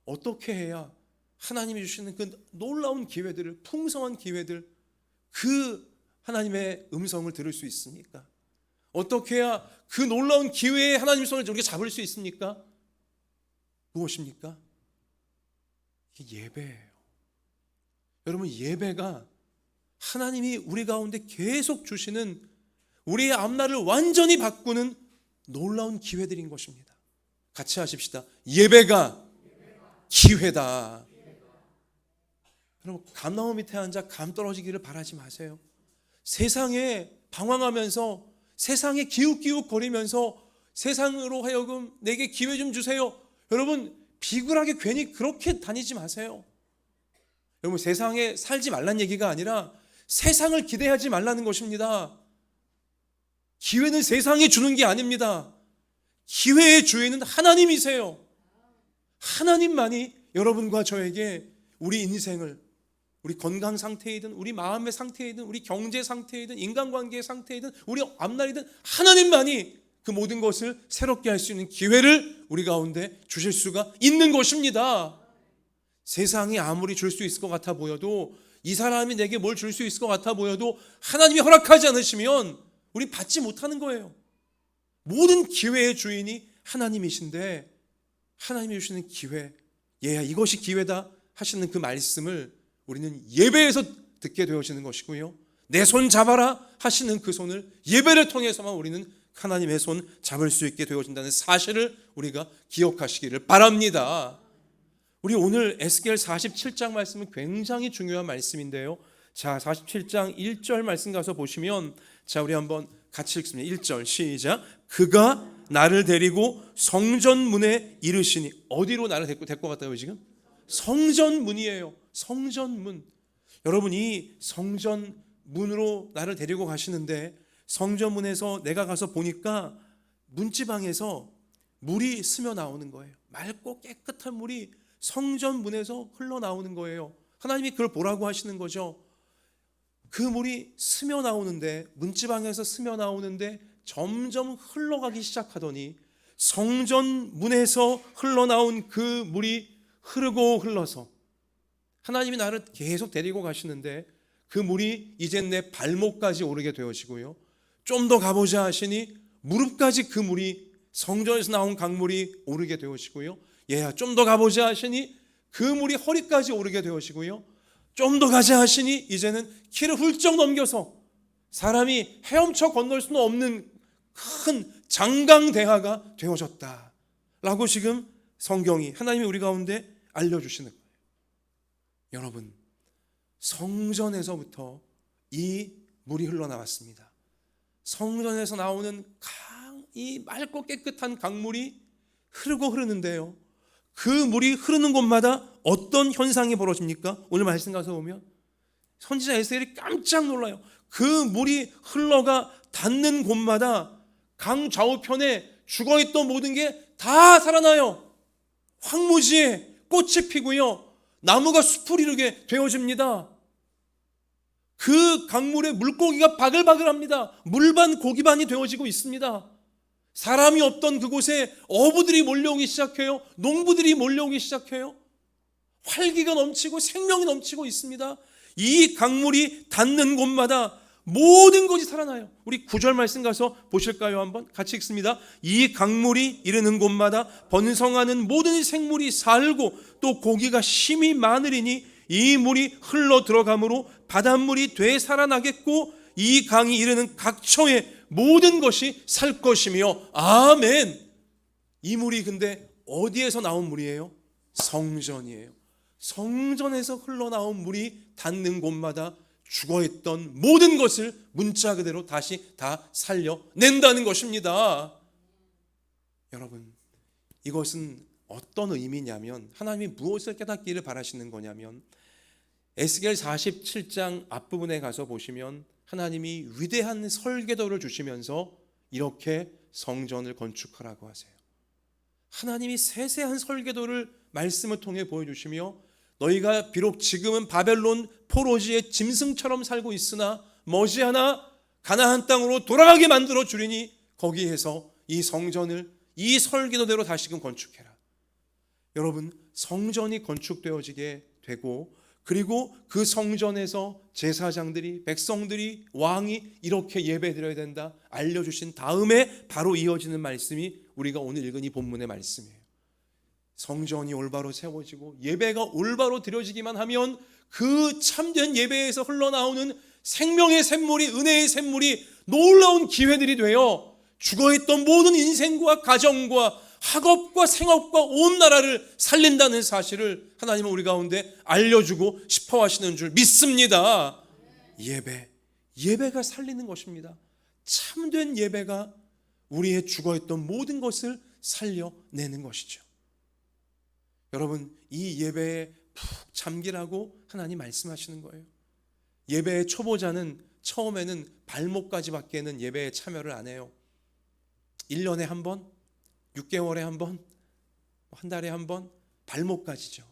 어떻게 해야 하나님이 주시는 그 놀라운 기회들을, 풍성한 기회들, 그 하나님의 음성을 들을 수 있습니까? 어떻게 해야 그 놀라운 기회에 하나님의 손을 우리가 잡을 수 있습니까? 무엇입니까? 예배예요. 여러분, 예배가 하나님이 우리 가운데 계속 주시는 우리의 앞날을 완전히 바꾸는 놀라운 기회들인 것입니다. 같이 하십시다. 예배가 기회다. 여러분, 감나무 밑에 앉아 감 떨어지기를 바라지 마세요. 세상에 방황하면서, 세상에 기웃기웃거리면서 세상으로 하여금 내게 기회 좀 주세요. 여러분, 비굴하게 괜히 그렇게 다니지 마세요. 여러분, 세상에 살지 말란 얘기가 아니라 세상을 기대하지 말라는 것입니다. 기회는 세상이 주는 게 아닙니다. 기회의 주인은 하나님이세요. 하나님만이 여러분과 저에게 우리 인생을, 우리 건강 상태이든 우리 마음의 상태이든 우리 경제 상태이든 인간관계의 상태이든 우리 앞날이든 하나님만이 그 모든 것을 새롭게 할 수 있는 기회를 우리 가운데 주실 수가 있는 것입니다. 세상이 아무리 줄 수 있을 것 같아 보여도, 이 사람이 내게 뭘 줄 수 있을 것 같아 보여도 하나님이 허락하지 않으시면 우리 받지 못하는 거예요. 모든 기회의 주인이 하나님이신데, 하나님이 주시는 기회, 얘야 이것이 기회다 하시는 그 말씀을 우리는 예배에서 듣게 되어지는 것이고요, 내 손 잡아라 하시는 그 손을 예배를 통해서만 우리는 하나님의 손 잡을 수 있게 되어진다는 사실을 우리가 기억하시기를 바랍니다. 우리 오늘 에스겔 47장 말씀은 굉장히 중요한 말씀인데요, 자, 47장 1절 말씀 가서 보시면, 자, 우리 한번 같이 읽습니다. 1절 시작. 그가 나를 데리고 성전문에 이르시니. 어디로 나를 데리고 갔다고요 지금? 성전문이에요. 성전문. 여러분, 이 성전문으로 나를 데리고 가시는데, 성전문에서 내가 가서 보니까 문지방에서 물이 스며 나오는 거예요. 맑고 깨끗한 물이 성전문에서 흘러나오는 거예요. 하나님이 그걸 보라고 하시는 거죠. 그 물이 스며 나오는데, 문지방에서 스며 나오는데 점점 흘러가기 시작하더니 성전 문에서 흘러나온 그 물이 흐르고 흘러서 하나님이 나를 계속 데리고 가시는데 그 물이 이젠 내 발목까지 오르게 되어지고요. 좀 더 가보자 하시니 무릎까지 그 물이 성전에서 나온 강물이 오르게 되어지고요. 얘야 좀 더 가보자 하시니 그 물이 허리까지 오르게 되어지고요. 좀 더 가자 하시니 이제는 키를 훌쩍 넘겨서 사람이 헤엄쳐 건널 수는 없는 큰 장강대하가 되어졌다 라고 지금 성경이 하나님이 우리 가운데 알려주시는 거예요. 여러분, 성전에서부터 이 물이 흘러나왔습니다. 성전에서 나오는 이 맑고 깨끗한 강물이 흐르고 흐르는데요, 그 물이 흐르는 곳마다 어떤 현상이 벌어집니까? 오늘 말씀 가서 보면 선지자 에스겔이 깜짝 놀라요. 그 물이 흘러가 닿는 곳마다 강 좌우편에 죽어있던 모든 게 다 살아나요. 황무지에 꽃이 피고요, 나무가 숲을 이루게 되어집니다. 그 강물에 물고기가 바글바글합니다. 물반 고기반이 되어지고 있습니다. 사람이 없던 그곳에 어부들이 몰려오기 시작해요. 농부들이 몰려오기 시작해요. 활기가 넘치고 생명이 넘치고 있습니다. 이 강물이 닿는 곳마다 모든 것이 살아나요. 우리 9절 말씀 가서 보실까요? 한번 같이 읽습니다. 이 강물이 이르는 곳마다 번성하는 모든 생물이 살고 또 고기가 심히 많으리니 이 물이 흘러 들어가므로 바닷물이 되살아나겠고 이 강이 이르는 각처에 모든 것이 살 것이며. 아멘. 이 물이 근데 어디에서 나온 물이에요? 성전이에요. 성전에서 흘러나온 물이 닿는 곳마다 죽어있던 모든 것을 문자 그대로 다시 다 살려낸다는 것입니다. 여러분, 이것은 어떤 의미냐면, 하나님이 무엇을 깨닫기를 바라시는 거냐면, 에스겔 47장 앞부분에 가서 보시면 하나님이 위대한 설계도를 주시면서 이렇게 성전을 건축하라고 하세요. 하나님이 세세한 설계도를 말씀을 통해 보여주시며, 너희가 비록 지금은 바벨론 포로지의 짐승처럼 살고 있으나 머지않아 가나안 땅으로 돌아가게 만들어 주리니 거기에서 이 성전을 이 설계도대로 다시금 건축해라. 여러분, 성전이 건축되어지게 되고, 그리고 그 성전에서 제사장들이, 백성들이, 왕이 이렇게 예배드려야 된다 알려주신 다음에 바로 이어지는 말씀이 우리가 오늘 읽은 이 본문의 말씀이에요. 성전이 올바로 세워지고 예배가 올바로 드려지기만 하면 그 참된 예배에서 흘러나오는 생명의 샘물이, 은혜의 샘물이 놀라운 기회들이 되어 죽어있던 모든 인생과 가정과 학업과 생업과 온 나라를 살린다는 사실을 하나님은 우리 가운데 알려주고 싶어 하시는 줄 믿습니다. 예배가 살리는 것입니다. 참된 예배가 우리의 죽어있던 모든 것을 살려내는 것이죠. 여러분, 이 예배에 푹 잠기라고 하나님 말씀하시는 거예요. 예배의 초보자는 처음에는 발목까지밖에는 예배에 참여를 안 해요. 1년에 한 번, 6개월에 한 번, 한 달에 한 번, 발목까지죠.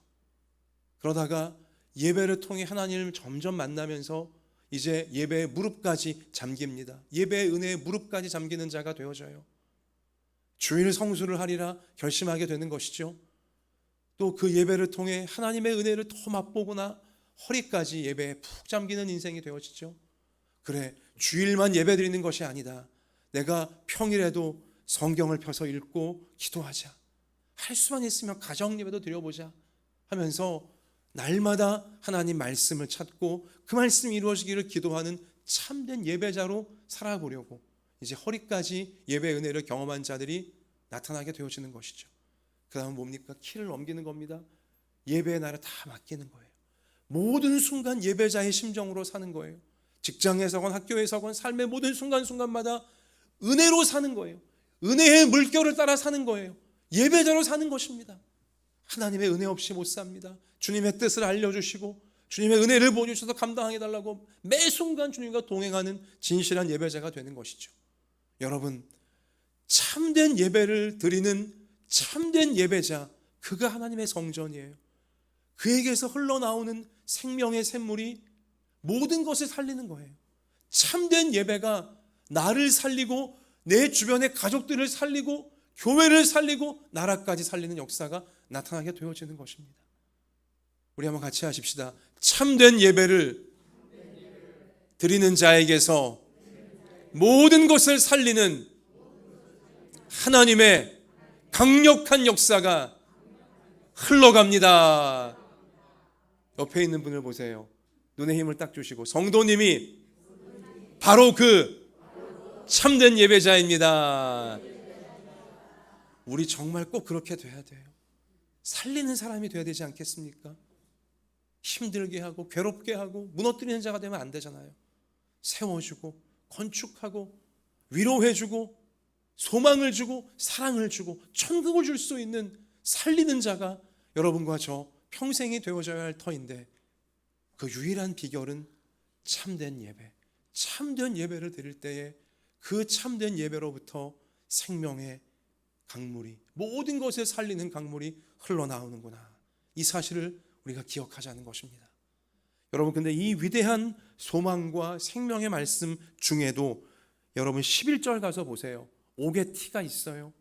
그러다가 예배를 통해 하나님을 점점 만나면서 이제 예배의 무릎까지 잠깁니다. 예배의 은혜의 무릎까지 잠기는 자가 되어져요. 주일 성수를 하리라 결심하게 되는 것이죠. 또 그 예배를 통해 하나님의 은혜를 더 맛보거나 허리까지 예배에 푹 잠기는 인생이 되어지죠. 그래, 주일만 예배드리는 것이 아니다. 내가 평일에도 성경을 펴서 읽고 기도하자. 할 수만 있으면 가정 예배도 드려보자 하면서 날마다 하나님 말씀을 찾고 그 말씀이 이루어지기를 기도하는 참된 예배자로 살아보려고 이제 허리까지 예배의 은혜를 경험한 자들이 나타나게 되어지는 것이죠. 그 다음은 뭡니까? 키를 넘기는 겁니다. 예배의 날을 다 맡기는 거예요. 모든 순간 예배자의 심정으로 사는 거예요. 직장에서건 학교에서건 삶의 모든 순간순간마다 은혜로 사는 거예요. 은혜의 물결을 따라 사는 거예요. 예배자로 사는 것입니다. 하나님의 은혜 없이 못 삽니다. 주님의 뜻을 알려주시고 주님의 은혜를 보여주셔서 감당해달라고 매 순간 주님과 동행하는 진실한 예배자가 되는 것이죠. 여러분, 참된 예배를 드리는 참된 예배자, 그가 하나님의 성전이에요. 그에게서 흘러나오는 생명의 샘물이 모든 것을 살리는 거예요. 참된 예배가 나를 살리고 내 주변의 가족들을 살리고 교회를 살리고 나라까지 살리는 역사가 나타나게 되어지는 것입니다. 우리 한번 같이 하십시다. 참된 예배를 드리는 자에게서 모든 것을 살리는 하나님의 강력한 역사가 흘러갑니다. 옆에 있는 분을 보세요. 눈에 힘을 딱 주시고, 성도님이 바로 그 참된 예배자입니다. 우리 정말 꼭 그렇게 돼야 돼요. 살리는 사람이 돼야 되지 않겠습니까? 힘들게 하고 괴롭게 하고 무너뜨리는 자가 되면 안 되잖아요. 세워주고 건축하고 위로해주고 소망을 주고 사랑을 주고 천국을 줄 수 있는 살리는 자가 여러분과 저 평생이 되어져야 할 터인데, 그 유일한 비결은 참된 예배, 참된 예배를 드릴 때에 그 참된 예배로부터 생명의 강물이, 모든 것을 살리는 강물이 흘러나오는구나. 이 사실을 우리가 기억하자는 것입니다. 여러분, 근데 이 위대한 소망과 생명의 말씀 중에도 여러분 11절 가서 보세요. 옥의 티가 있어요.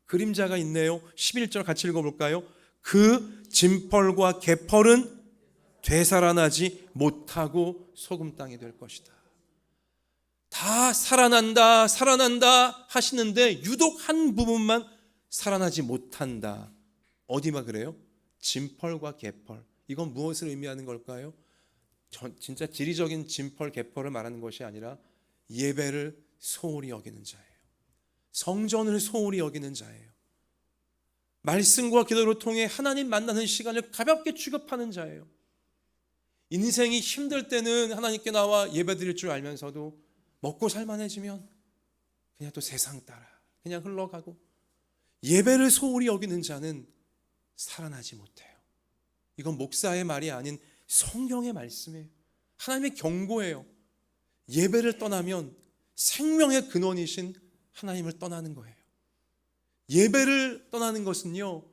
그림자가 있네요. 11절 같이 읽어볼까요? 그 진펄과 개펄은 되살아나지 못하고 소금 땅이 될 것이다. 다 살아난다 살아난다 하시는데 유독 한 부분만 살아나지 못한다. 어디만 그래요? 진펄과 개펄. 이건 무엇을 의미하는 걸까요? 진짜 지리적인 진펄 개펄을 말하는 것이 아니라 예배를 소홀히 여기는 자예요. 성전을 소홀히 여기는 자예요. 말씀과 기도를 통해 하나님 만나는 시간을 가볍게 취급하는 자예요. 인생이 힘들 때는 하나님께 나와 예배드릴 줄 알면서도 먹고 살만해지면 그냥 또 세상 따라 그냥 흘러가고, 예배를 소홀히 여기는 자는 살아나지 못해요. 이건 목사의 말이 아닌 성경의 말씀이에요. 하나님의 경고예요. 예배를 떠나면 생명의 근원이신 하나님을 떠나는 거예요. 예배를 떠나는 것은요,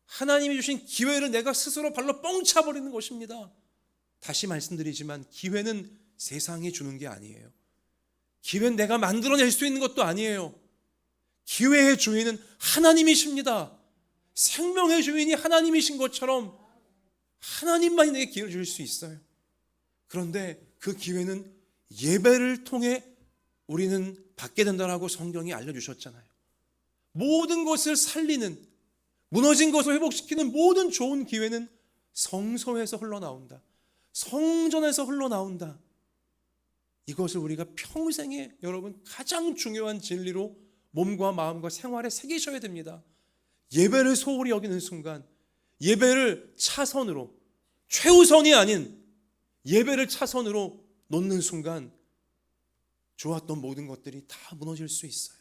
하나님이 주신 기회를 내가 스스로 발로 뻥 차버리는 것입니다. 다시 말씀드리지만 기회는 세상이 주는 게 아니에요. 기회는 내가 만들어낼 수 있는 것도 아니에요. 기회의 주인은 하나님이십니다. 생명의 주인이 하나님이신 것처럼 하나님만이 내게 기회를 줄 수 있어요. 그런데 그 기회는 예배를 통해 우리는 받게 된다라고 성경이 알려주셨잖아요. 모든 것을 살리는, 무너진 것을 회복시키는 모든 좋은 기회는 성소에서 흘러나온다. 성전에서 흘러나온다. 이것을 우리가 평생에 여러분 가장 중요한 진리로 몸과 마음과 생활에 새기셔야 됩니다. 예배를 소홀히 여기는 순간, 예배를 차선으로, 최우선이 아닌 예배를 차선으로 놓는 순간 좋았던 모든 것들이 다 무너질 수 있어요.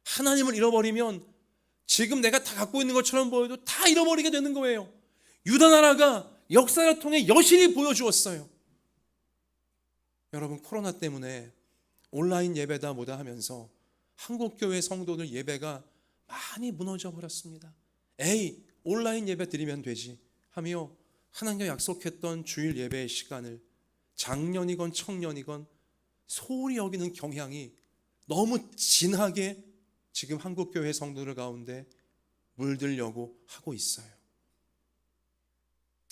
하나님을 잃어버리면 지금 내가 다 갖고 있는 것처럼 보여도 다 잃어버리게 되는 거예요. 유다 나라가 역사를 통해 여실히 보여주었어요. 여러분, 코로나 때문에 온라인 예배다 뭐다 하면서 한국교회 성도들 예배가 많이 무너져 버렸습니다. 에이, 온라인 예배 드리면 되지 하며 하나님과 약속했던 주일 예배의 시간을 작년이건 청년이건 소홀히 여기는 경향이 너무 진하게 지금 한국교회 성도들 가운데 물들려고 하고 있어요.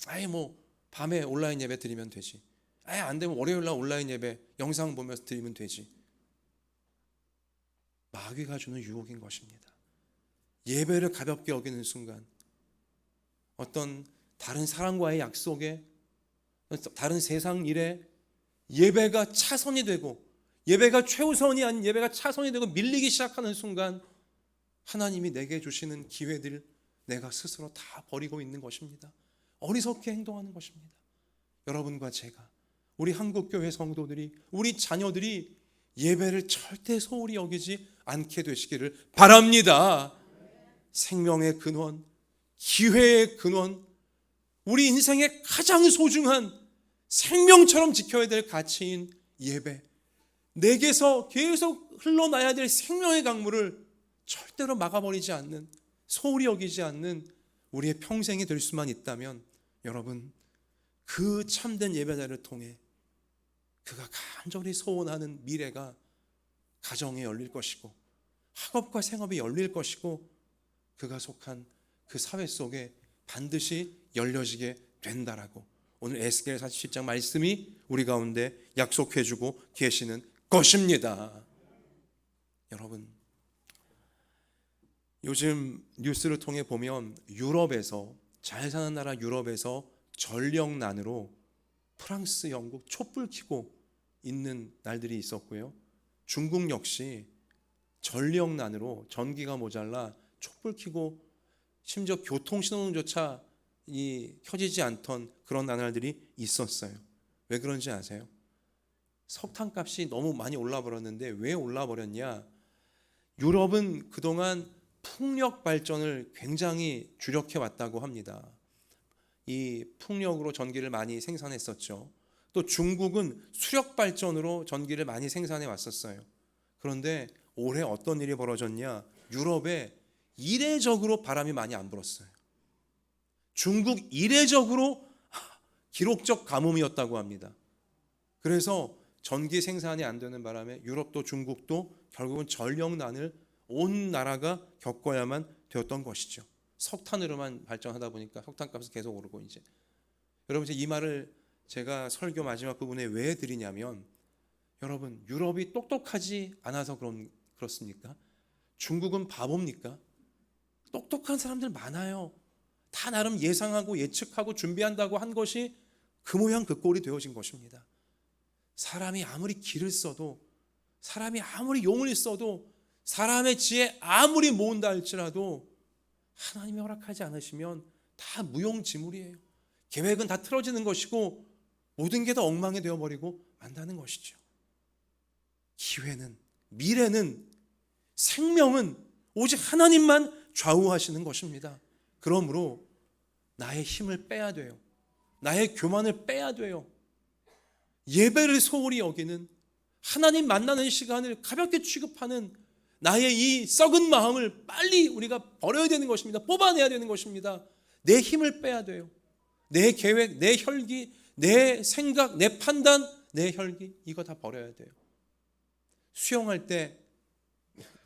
아예 뭐 밤에 온라인 예배 드리면 되지, 아예 안 되면 월요일날 온라인 예배 영상 보면서 드리면 되지. 마귀가 주는 유혹인 것입니다. 예배를 가볍게 여기는 순간 어떤 다른 사람과의 약속에, 다른 세상 일에 예배가 차선이 되고, 예배가 최우선이 아닌 예배가 차선이 되고 밀리기 시작하는 순간 하나님이 내게 주시는 기회들 내가 스스로 다 버리고 있는 것입니다. 어리석게 행동하는 것입니다. 여러분과 제가, 우리 한국교회 성도들이, 우리 자녀들이 예배를 절대 소홀히 여기지 않게 되시기를 바랍니다. 생명의 근원, 기회의 근원, 우리 인생의 가장 소중한 생명처럼 지켜야 될 가치인 예배, 내게서 계속 흘러나야 될 생명의 강물을 절대로 막아버리지 않는, 소홀히 여기지 않는 우리의 평생이 될 수만 있다면, 여러분, 그 참된 예배자를 통해 그가 간절히 소원하는 미래가 가정에 열릴 것이고, 학업과 생업이 열릴 것이고, 그가 속한 그 사회 속에 반드시 열려지게 된다라고 오늘 에스겔 47장 말씀이 우리 가운데 약속해주고 계시는 것입니다. 여러분, 요즘 뉴스를 통해 보면 유럽에서, 잘 사는 나라 유럽에서 전력난으로 프랑스, 영국 촛불 켜고 있는 날들이 있었고요. 중국 역시 전력난으로 전기가 모자라 촛불 켜고 심지어 교통신호조차 켜지지 않던 그런 나날들이 있었어요. 왜 그런지 아세요? 석탄값이 너무 많이 올라버렸는데 왜 올라버렸냐? 유럽은 그동안 풍력 발전을 굉장히 주력해 왔다고 합니다. 이 풍력으로 전기를 많이 생산했었죠. 또 중국은 수력 발전으로 전기를 많이 생산해 왔었어요. 그런데 올해 어떤 일이 벌어졌냐? 유럽에 이례적으로 바람이 많이 안 불었어요. 중국 이례적으로 기록적 가뭄이었다고 합니다. 그래서 전기 생산이 안 되는 바람에 유럽도 중국도 결국은 전력난을 온 나라가 겪어야만 되었던 것이죠. 석탄으로만 발전하다 보니까 석탄값이 계속 오르고 이제 여러분 이 말을 제가 설교 마지막 부분에 왜 드리냐면 여러분 유럽이 똑똑하지 않아서 그렇습니까? 중국은 바보입니까? 똑똑한 사람들 많아요. 다 나름 예상하고 예측하고 준비한다고 한 것이 그 모양 그 꼴이 되어진 것입니다. 사람이 아무리 길을 써도 사람이 아무리 용을 써도 사람의 지혜 아무리 모은다 할지라도 하나님이 허락하지 않으시면 다 무용지물이에요. 계획은 다 틀어지는 것이고 모든 게 다 엉망이 되어버리고 만다는 것이죠. 기회는, 미래는, 생명은 오직 하나님만 좌우하시는 것입니다. 그러므로 나의 힘을 빼야 돼요. 나의 교만을 빼야 돼요. 예배를 소홀히 여기는, 하나님 만나는 시간을 가볍게 취급하는 나의 이 썩은 마음을 빨리 우리가 버려야 되는 것입니다. 뽑아내야 되는 것입니다. 내 힘을 빼야 돼요. 내 계획, 내 혈기, 내 생각, 내 판단, 내 혈기 이거 다 버려야 돼요. 수영할 때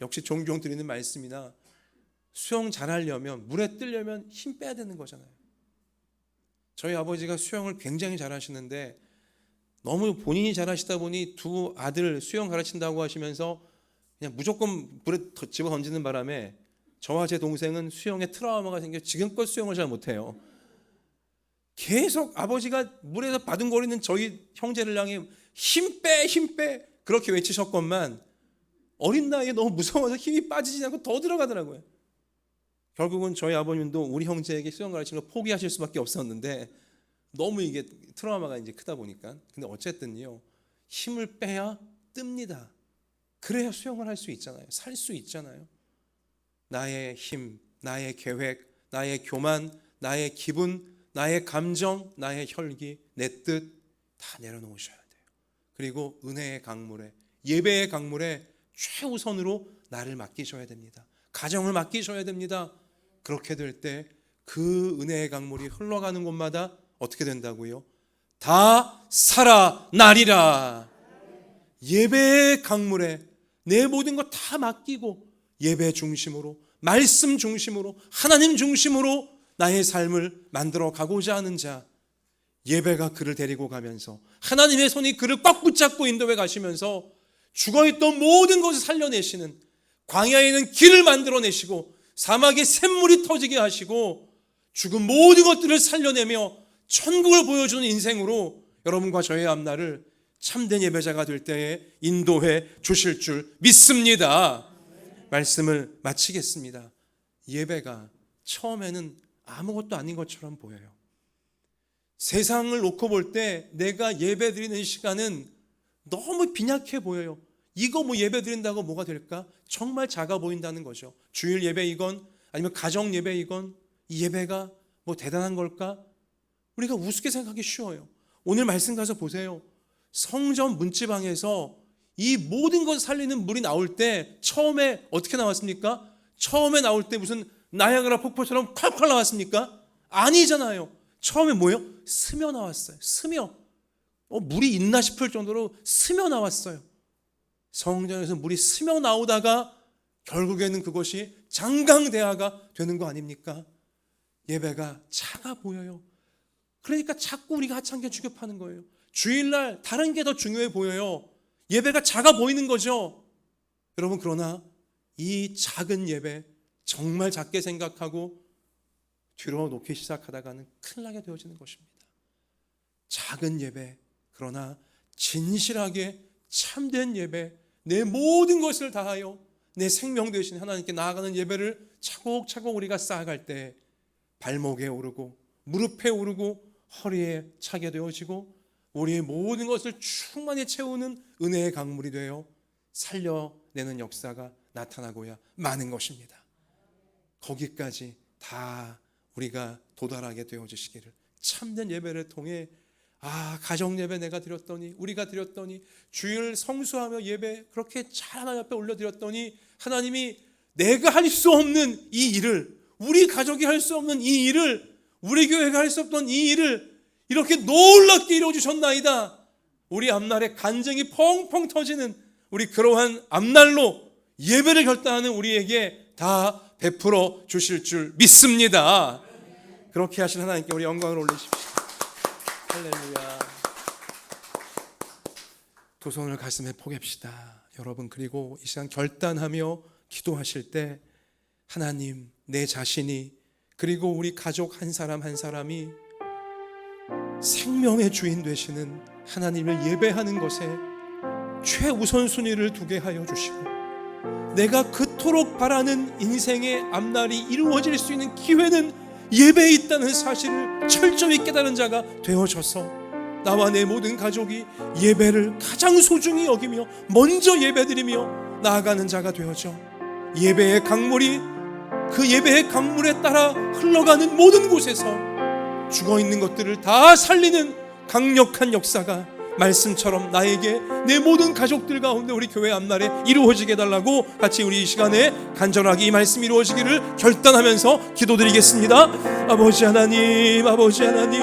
역시 종종 드리는 말씀이나 수영 잘하려면, 물에 뜨려면 힘 빼야 되는 거잖아요. 저희 아버지가 수영을 굉장히 잘하시는데 너무 본인이 잘하시다 보니 두 아들 수영 가르친다고 하시면서 그냥 무조건 물에 집어 던지는 바람에 저와 제 동생은 수영에 트라우마가 생겨 지금껏 수영을 잘 못해요. 계속 아버지가 물에서 바둥거리는 저희 형제를 향해 힘 빼, 힘 빼 그렇게 외치셨건만 어린 나이에 너무 무서워서 힘이 빠지지 않고 더 들어가더라고요. 결국은 저희 아버님도 우리 형제에게 수영 가르치는 거 포기하실 수밖에 없었는데 너무 이게 트라우마가 이제 크다 보니까. 근데 어쨌든요, 힘을 빼야 뜹니다. 그래야 수영을 할 수 있잖아요. 살 수 있잖아요. 나의 힘, 나의 계획, 나의 교만, 나의 기분, 나의 감정, 나의 혈기, 내 뜻 다 내려놓으셔야 돼요. 그리고 은혜의 강물에, 예배의 강물에 최우선으로 나를 맡기셔야 됩니다. 가정을 맡기셔야 됩니다. 그렇게 될 때 그 은혜의 강물이 흘러가는 곳마다 어떻게 된다고요? 다 살아나리라. 예배의 강물에 내 모든 것 다 맡기고 예배 중심으로, 말씀 중심으로, 하나님 중심으로 나의 삶을 만들어 가고자 하는 자, 예배가 그를 데리고 가면서 하나님의 손이 그를 꽉 붙잡고 인도해 가시면서 죽어있던 모든 것을 살려내시는, 광야에는 길을 만들어내시고 사막에 샘물이 터지게 하시고 죽은 모든 것들을 살려내며 천국을 보여주는 인생으로 여러분과 저의 앞날을 참된 예배자가 될 때에 인도해 주실 줄 믿습니다. 말씀을 마치겠습니다. 예배가 처음에는 아무것도 아닌 것처럼 보여요. 세상을 놓고 볼 때 내가 예배 드리는 시간은 너무 빈약해 보여요. 이거 뭐 예배 드린다고 뭐가 될까? 정말 작아 보인다는 거죠. 주일 예배이건 아니면 가정 예배이건 이 예배가 뭐 대단한 걸까? 우리가 우습게 생각하기 쉬워요. 오늘 말씀 가서 보세요. 성전 문지방에서 이 모든 것을 살리는 물이 나올 때 처음에 어떻게 나왔습니까? 처음에 나올 때 무슨 나야가라 폭포처럼 콸콸 나왔습니까? 아니잖아요. 처음에 뭐예요? 스며 나왔어요. 스며. 물이 있나 싶을 정도로 스며 나왔어요. 성전에서 물이 스며 나오다가 결국에는 그것이 장강대화가 되는 거 아닙니까? 예배가 작아 보여요. 그러니까 자꾸 우리가 하찮게 취급하는 거예요. 주일날 다른 게 더 중요해 보여요. 예배가 작아 보이는 거죠. 여러분, 그러나 이 작은 예배 정말 작게 생각하고 뒤로 놓기 시작하다가는 큰일 나게 되어지는 것입니다. 작은 예배, 그러나 진실하게 참된 예배, 내 모든 것을 다하여 내 생명 되신 하나님께 나아가는 예배를 차곡차곡 우리가 쌓아갈 때 발목에 오르고 무릎에 오르고 허리에 차게 되어지고 우리의 모든 것을 충만히 채우는 은혜의 강물이 되어 살려내는 역사가 나타나고야 마는 것입니다. 거기까지 다 우리가 도달하게 되어지시기를, 참된 예배를 통해 가정 예배 내가 드렸더니, 우리가 드렸더니, 주일 성수하며 예배 그렇게 잘 하나님 앞에 올려드렸더니 하나님이 내가 할 수 없는 이 일을, 우리 가족이 할 수 없는 이 일을, 우리 교회가 할 수 없던 이 일을 이렇게 놀랍게 이루어주셨나이다. 우리 앞날에 간증이 펑펑 터지는 우리 그러한 앞날로 예배를 결단하는 우리에게 다 베풀어 주실 줄 믿습니다. 그렇게 하신 하나님께 우리 영광을 올리십시오. 할렐루야. 두 손을 가슴에 포갭시다. 여러분, 그리고 이 시간 결단하며 기도하실 때 하나님, 내 자신이, 그리고 우리 가족 한 사람 한 사람이 생명의 주인 되시는 하나님을 예배하는 것에 최우선순위를 두게 하여 주시고, 내가 그토록 바라는 인생의 앞날이 이루어질 수 있는 기회는 예배에 있다는 사실을 철저히 깨달은 자가 되어져서 나와 내 모든 가족이 예배를 가장 소중히 여기며 먼저 예배드리며 나아가는 자가 되어져 예배의 강물이, 그 예배의 강물에 따라 흘러가는 모든 곳에서 죽어있는 것들을 다 살리는 강력한 역사가 말씀처럼 나에게, 내 모든 가족들 가운데 우리 교회 앞날에 이루어지게 해달라고 같이 우리 이 시간에 간절하게 이 말씀이 이루어지기를 결단하면서 기도드리겠습니다. 아버지 하나님, 아버지 하나님,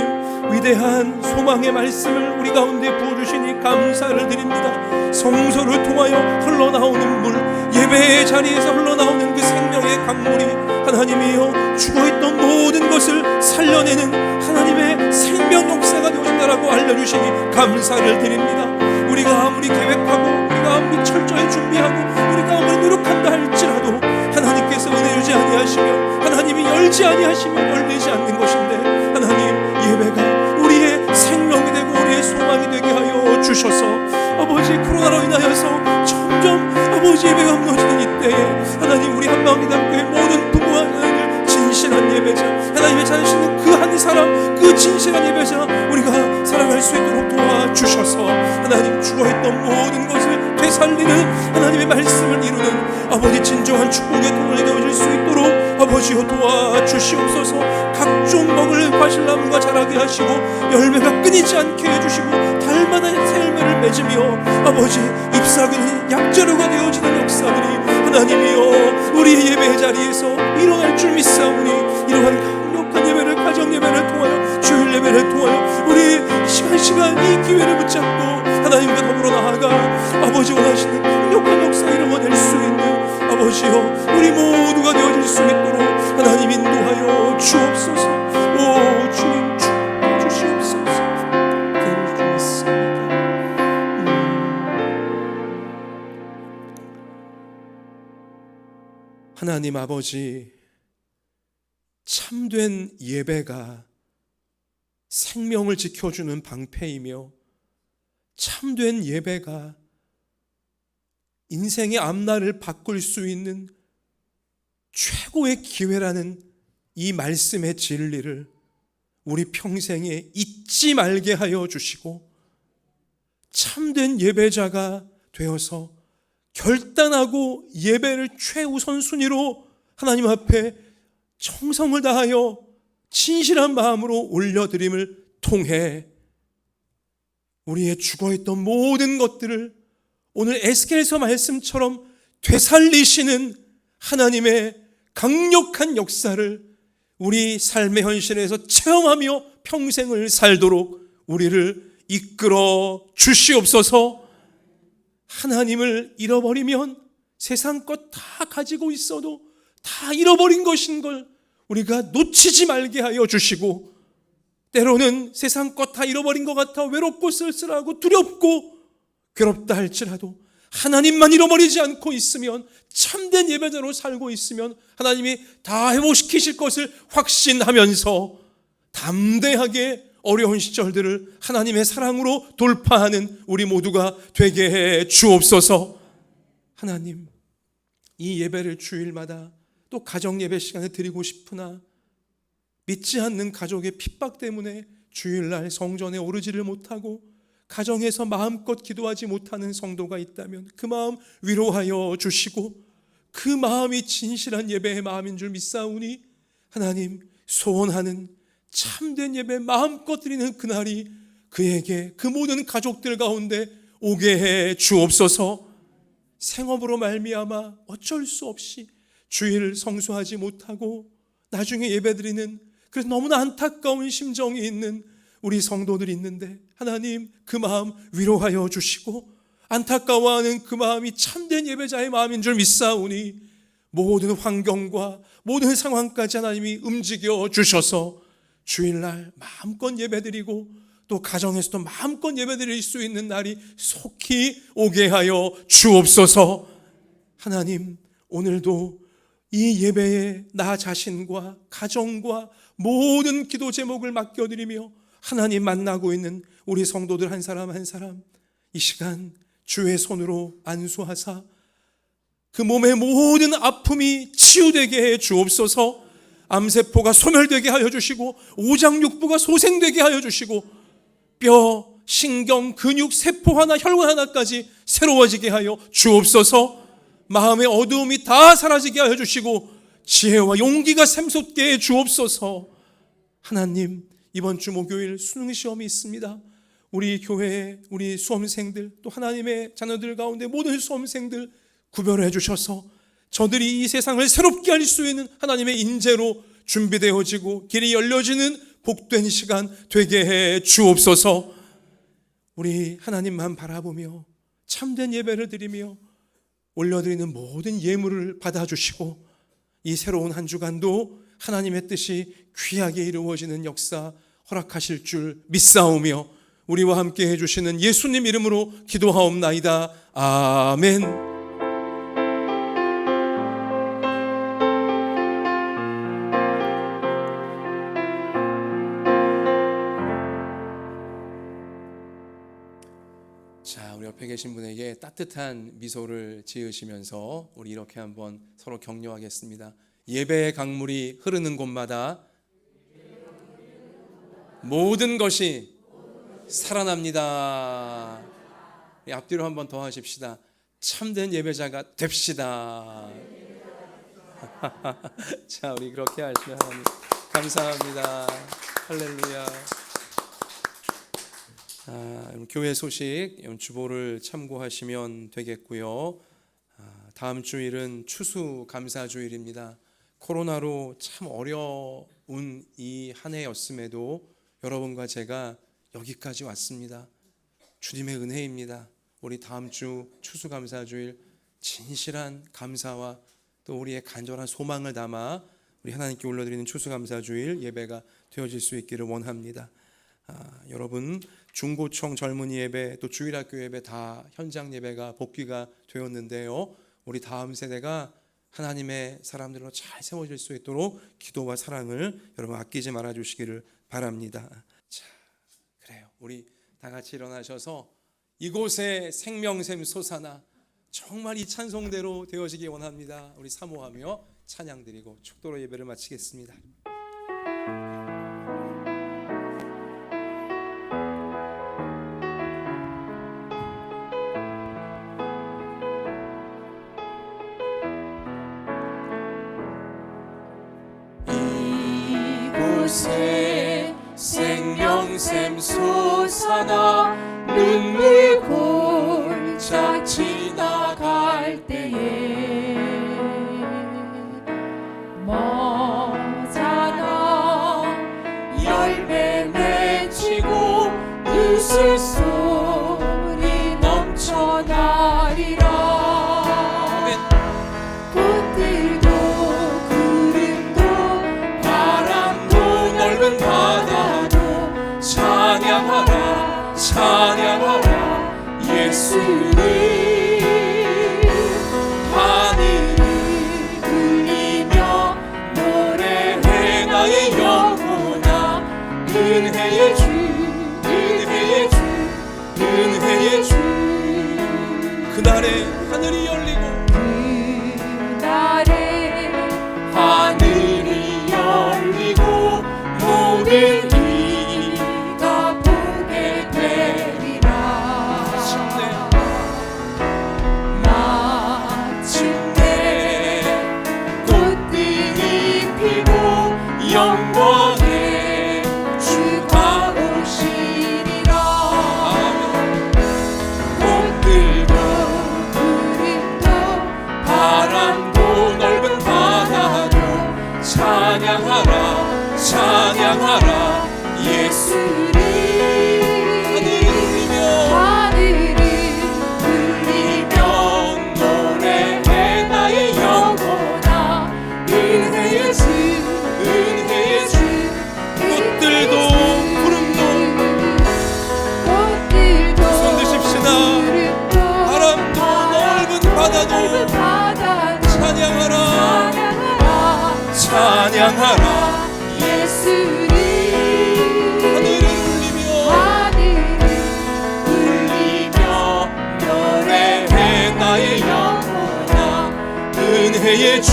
위대한 소망의 말씀을 우리 가운데 부어주시니 감사를 드립니다. 성소를 통하여 흘러나오는 물, 예배의 자리에서 흘러나오는 그 생명의 강물이 하나님이여 죽어있던 모든 것을 살려내는 하나님의 생명 역사가 되어진다라고 알려주시니 감사를 드립니다. 우리가 아무리 계획하고 우리가 아무리 철저히 준비하고 우리가 아무리 노력한다 할지라도 하나님께서 은혜 주지 아니하시며 하나님이 열지 아니하시며 열리지 않는 것인데, 하나님, 예배가 우리의 생명이 되고 우리의 소망이 되게 하여 주셔서 아버지, 코로나로 인하여서 점점 아버지 예배가 무너지는 이때에 하나님, 우리 한마음이담교회 모든 부부와 자녀들 진실한 예배자, 하나님의 자녀시는 그 한 사람, 그 진실한 예배자 우리가 살아갈 수 있도록 도와주셔서 하나님, 죽어있던 모든 것을 되살리는 하나님의 말씀을 이루는 아버지 진정한 축복의 통로가 되어질 수 있도록 아버지여 도와주시옵소서. 각종 먹을 과실나무가 자라게 하시고 열매가 끊이지 않게 해주시고 달마다 새 열매를 맺으며 아버지 잎사귀는 약재료가 되어지는 역사들이 하나님이여 우리의 예배 자리에서 일어날 줄 믿사오니, 이러한 강력한 예배를, 가정 예배를 통하여, 주일 예배를 통하여 우리 시간 이 기회를 붙잡고 하나님과 더불어 나아가 아버지 원하시는 강력한 역사 일어날 수 있는 아버지여 우리 모두가 되어질 수 있도록 하나님 인도하여 주옵소서. 오 주님, 주시옵소서. 그런 줄 믿습니다. 하나님 아버지, 참된 예배가 생명을 지켜주는 방패이며 참된 예배가 인생의 앞날을 바꿀 수 있는 최고의 기회라는 이 말씀의 진리를 우리 평생에 잊지 말게 하여 주시고, 참된 예배자가 되어서 결단하고 예배를 최우선 순위로 하나님 앞에 정성을 다하여 진실한 마음으로 올려드림을 통해 우리의 죽어있던 모든 것들을 오늘 에스겔서 말씀처럼 되살리시는 하나님의 강력한 역사를 우리 삶의 현실에서 체험하며 평생을 살도록 우리를 이끌어 주시옵소서. 하나님을 잃어버리면 세상 것 다 가지고 있어도 다 잃어버린 것인 걸 우리가 놓치지 말게 하여 주시고, 때로는 세상 것 다 잃어버린 것 같아 외롭고 쓸쓸하고 두렵고 괴롭다 할지라도 하나님만 잃어버리지 않고 있으면, 참된 예배자로 살고 있으면 하나님이 다 회복시키실 것을 확신하면서 담대하게 어려운 시절들을 하나님의 사랑으로 돌파하는 우리 모두가 되게 해 주옵소서. 하나님, 이 예배를 주일마다 또 가정 예배 시간에 드리고 싶으나 믿지 않는 가족의 핍박 때문에 주일날 성전에 오르지를 못하고 가정에서 마음껏 기도하지 못하는 성도가 있다면 그 마음 위로하여 주시고, 그 마음이 진실한 예배의 마음인 줄 믿사오니 하나님, 소원하는 참된 예배 마음껏 드리는 그날이 그에게, 그 모든 가족들 가운데 오게 해 주옵소서. 생업으로 말미암아 어쩔 수 없이 주일 성수하지 못하고 나중에 예배드리는, 그래서 너무나 안타까운 심정이 있는 우리 성도들이 있는데 하나님, 그 마음 위로하여 주시고, 안타까워하는 그 마음이 참된 예배자의 마음인 줄 믿사오니 모든 환경과 모든 상황까지 하나님이 움직여 주셔서 주일날 마음껏 예배드리고 또 가정에서도 마음껏 예배드릴 수 있는 날이 속히 오게 하여 주옵소서. 하나님, 오늘도 이 예배에 나 자신과 가정과 모든 기도 제목을 맡겨드리며 하나님 만나고 있는 우리 성도들 한 사람 한 사람 이 시간 주의 손으로 안수하사 그 몸의 모든 아픔이 치유되게 해 주옵소서. 암세포가 소멸되게 하여 주시고 오장육부가 소생되게 하여 주시고 뼈, 신경, 근육, 세포 하나, 혈관 하나까지 새로워지게 하여 주옵소서. 마음의 어두움이 다 사라지게 하여 주시고 지혜와 용기가 샘솟게 해 주옵소서. 하나님, 이번 주 목요일 수능시험이 있습니다. 우리 교회의 우리 수험생들 또 하나님의 자녀들 가운데 모든 수험생들 구별해 주셔서 저들이 이 세상을 새롭게 할 수 있는 하나님의 인재로 준비되어지고 길이 열려지는 복된 시간 되게 해 주옵소서. 우리 하나님만 바라보며 참된 예배를 드리며 올려드리는 모든 예물을 받아주시고 이 새로운 한 주간도 하나님의 뜻이 귀하게 이루어지는 역사 허락하실 줄 믿사오며 우리와 함께 해주시는 예수님 이름으로 기도하옵나이다. 아멘. 자, 우리 옆에 계신 분에게 따뜻한 미소를 지으시면서 우리 이렇게 한번 서로 격려하겠습니다. 예배의 강물이 흐르는 곳마다 모든 것이 살아납니다. 앞뒤로 한번 더 하십시다. 참된 예배자가 됩시다. 자, 우리 그렇게 하시면 하나님 감사합니다. 할렐루야. 교회 소식 주보를 참고하시면 되겠고요. 다음 주일은 추수감사주일입니다. 코로나로 참 어려운 이 한 해였음에도 여러분과 제가 여기까지 왔습니다. 주님의 은혜입니다. 우리 다음 주 추수감사주일 진실한 감사와 또 우리의 간절한 소망을 담아 우리 하나님께 올려드리는 추수감사주일 예배가 되어질 수 있기를 원합니다. 여러분, 중고청 젊은이 예배 또 주일학교 예배 다 현장 예배가 복귀가 되었는데요. 우리 다음 세대가 하나님의 사람들로 잘 세워질 수 있도록 기도와 사랑을 여러분 아끼지 말아 주시기를 바랍니다. 자, 그래요. 우리 다 같이 일어나셔서 이곳에 생명샘 솟아나 정말 이 찬송대로 되어지기 원합니다. 우리 사모하며 찬양 드리고 축도로 예배를 마치겠습니다. 이곳에 생명샘 솟아나 눈물 골짝 지나갈 때에 머자나 열매 맺히고 웃을 소리 넘쳐나리라. 아멘. 예수를 하늘을 울리며 노래해 나의 영혼아 은혜의 주 은혜의 주 은혜의 주 그날에 하늘이 열리고 그날에 하늘이 열리고 모든 이가 보게 되리라 마침내 꽃들이 피고 영광의 주가 오시리라 꽃들도 구름도 바람도 넓은 바다도 찬양하라 찬양하라 예수를 하늘을 울리며 노래해 나의 영혼아 은혜의 주 은혜의 주 꽃들도 구름도 손 드십시다. 바람도 넓은 바다도 찬양하라 찬양하라 예수를 하늘을 울리며 노래해 나의 영혼아 은혜의 주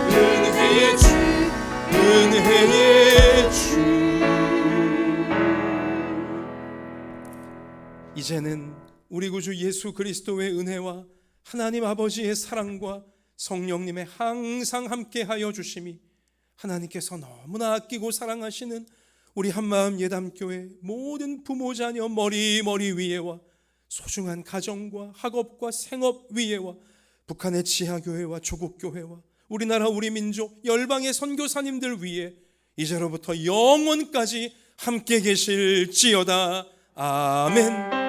은혜의 주 은혜의 주 이제는 우리 구주 예수 그리스도의 은혜와 하나님 아버지의 사랑과 성령님의 항상 함께하여 주심이 하나님께서 너무나 아끼고 사랑하시는 우리 한마음 예담교회 모든 부모 자녀 머리 위에와 소중한 가정과 학업과 생업 위에와 북한의 지하교회와 조국교회와 우리나라 우리 민족 열방의 선교사님들 위에 이제로부터 영원까지 함께 계실지어다. 아멘.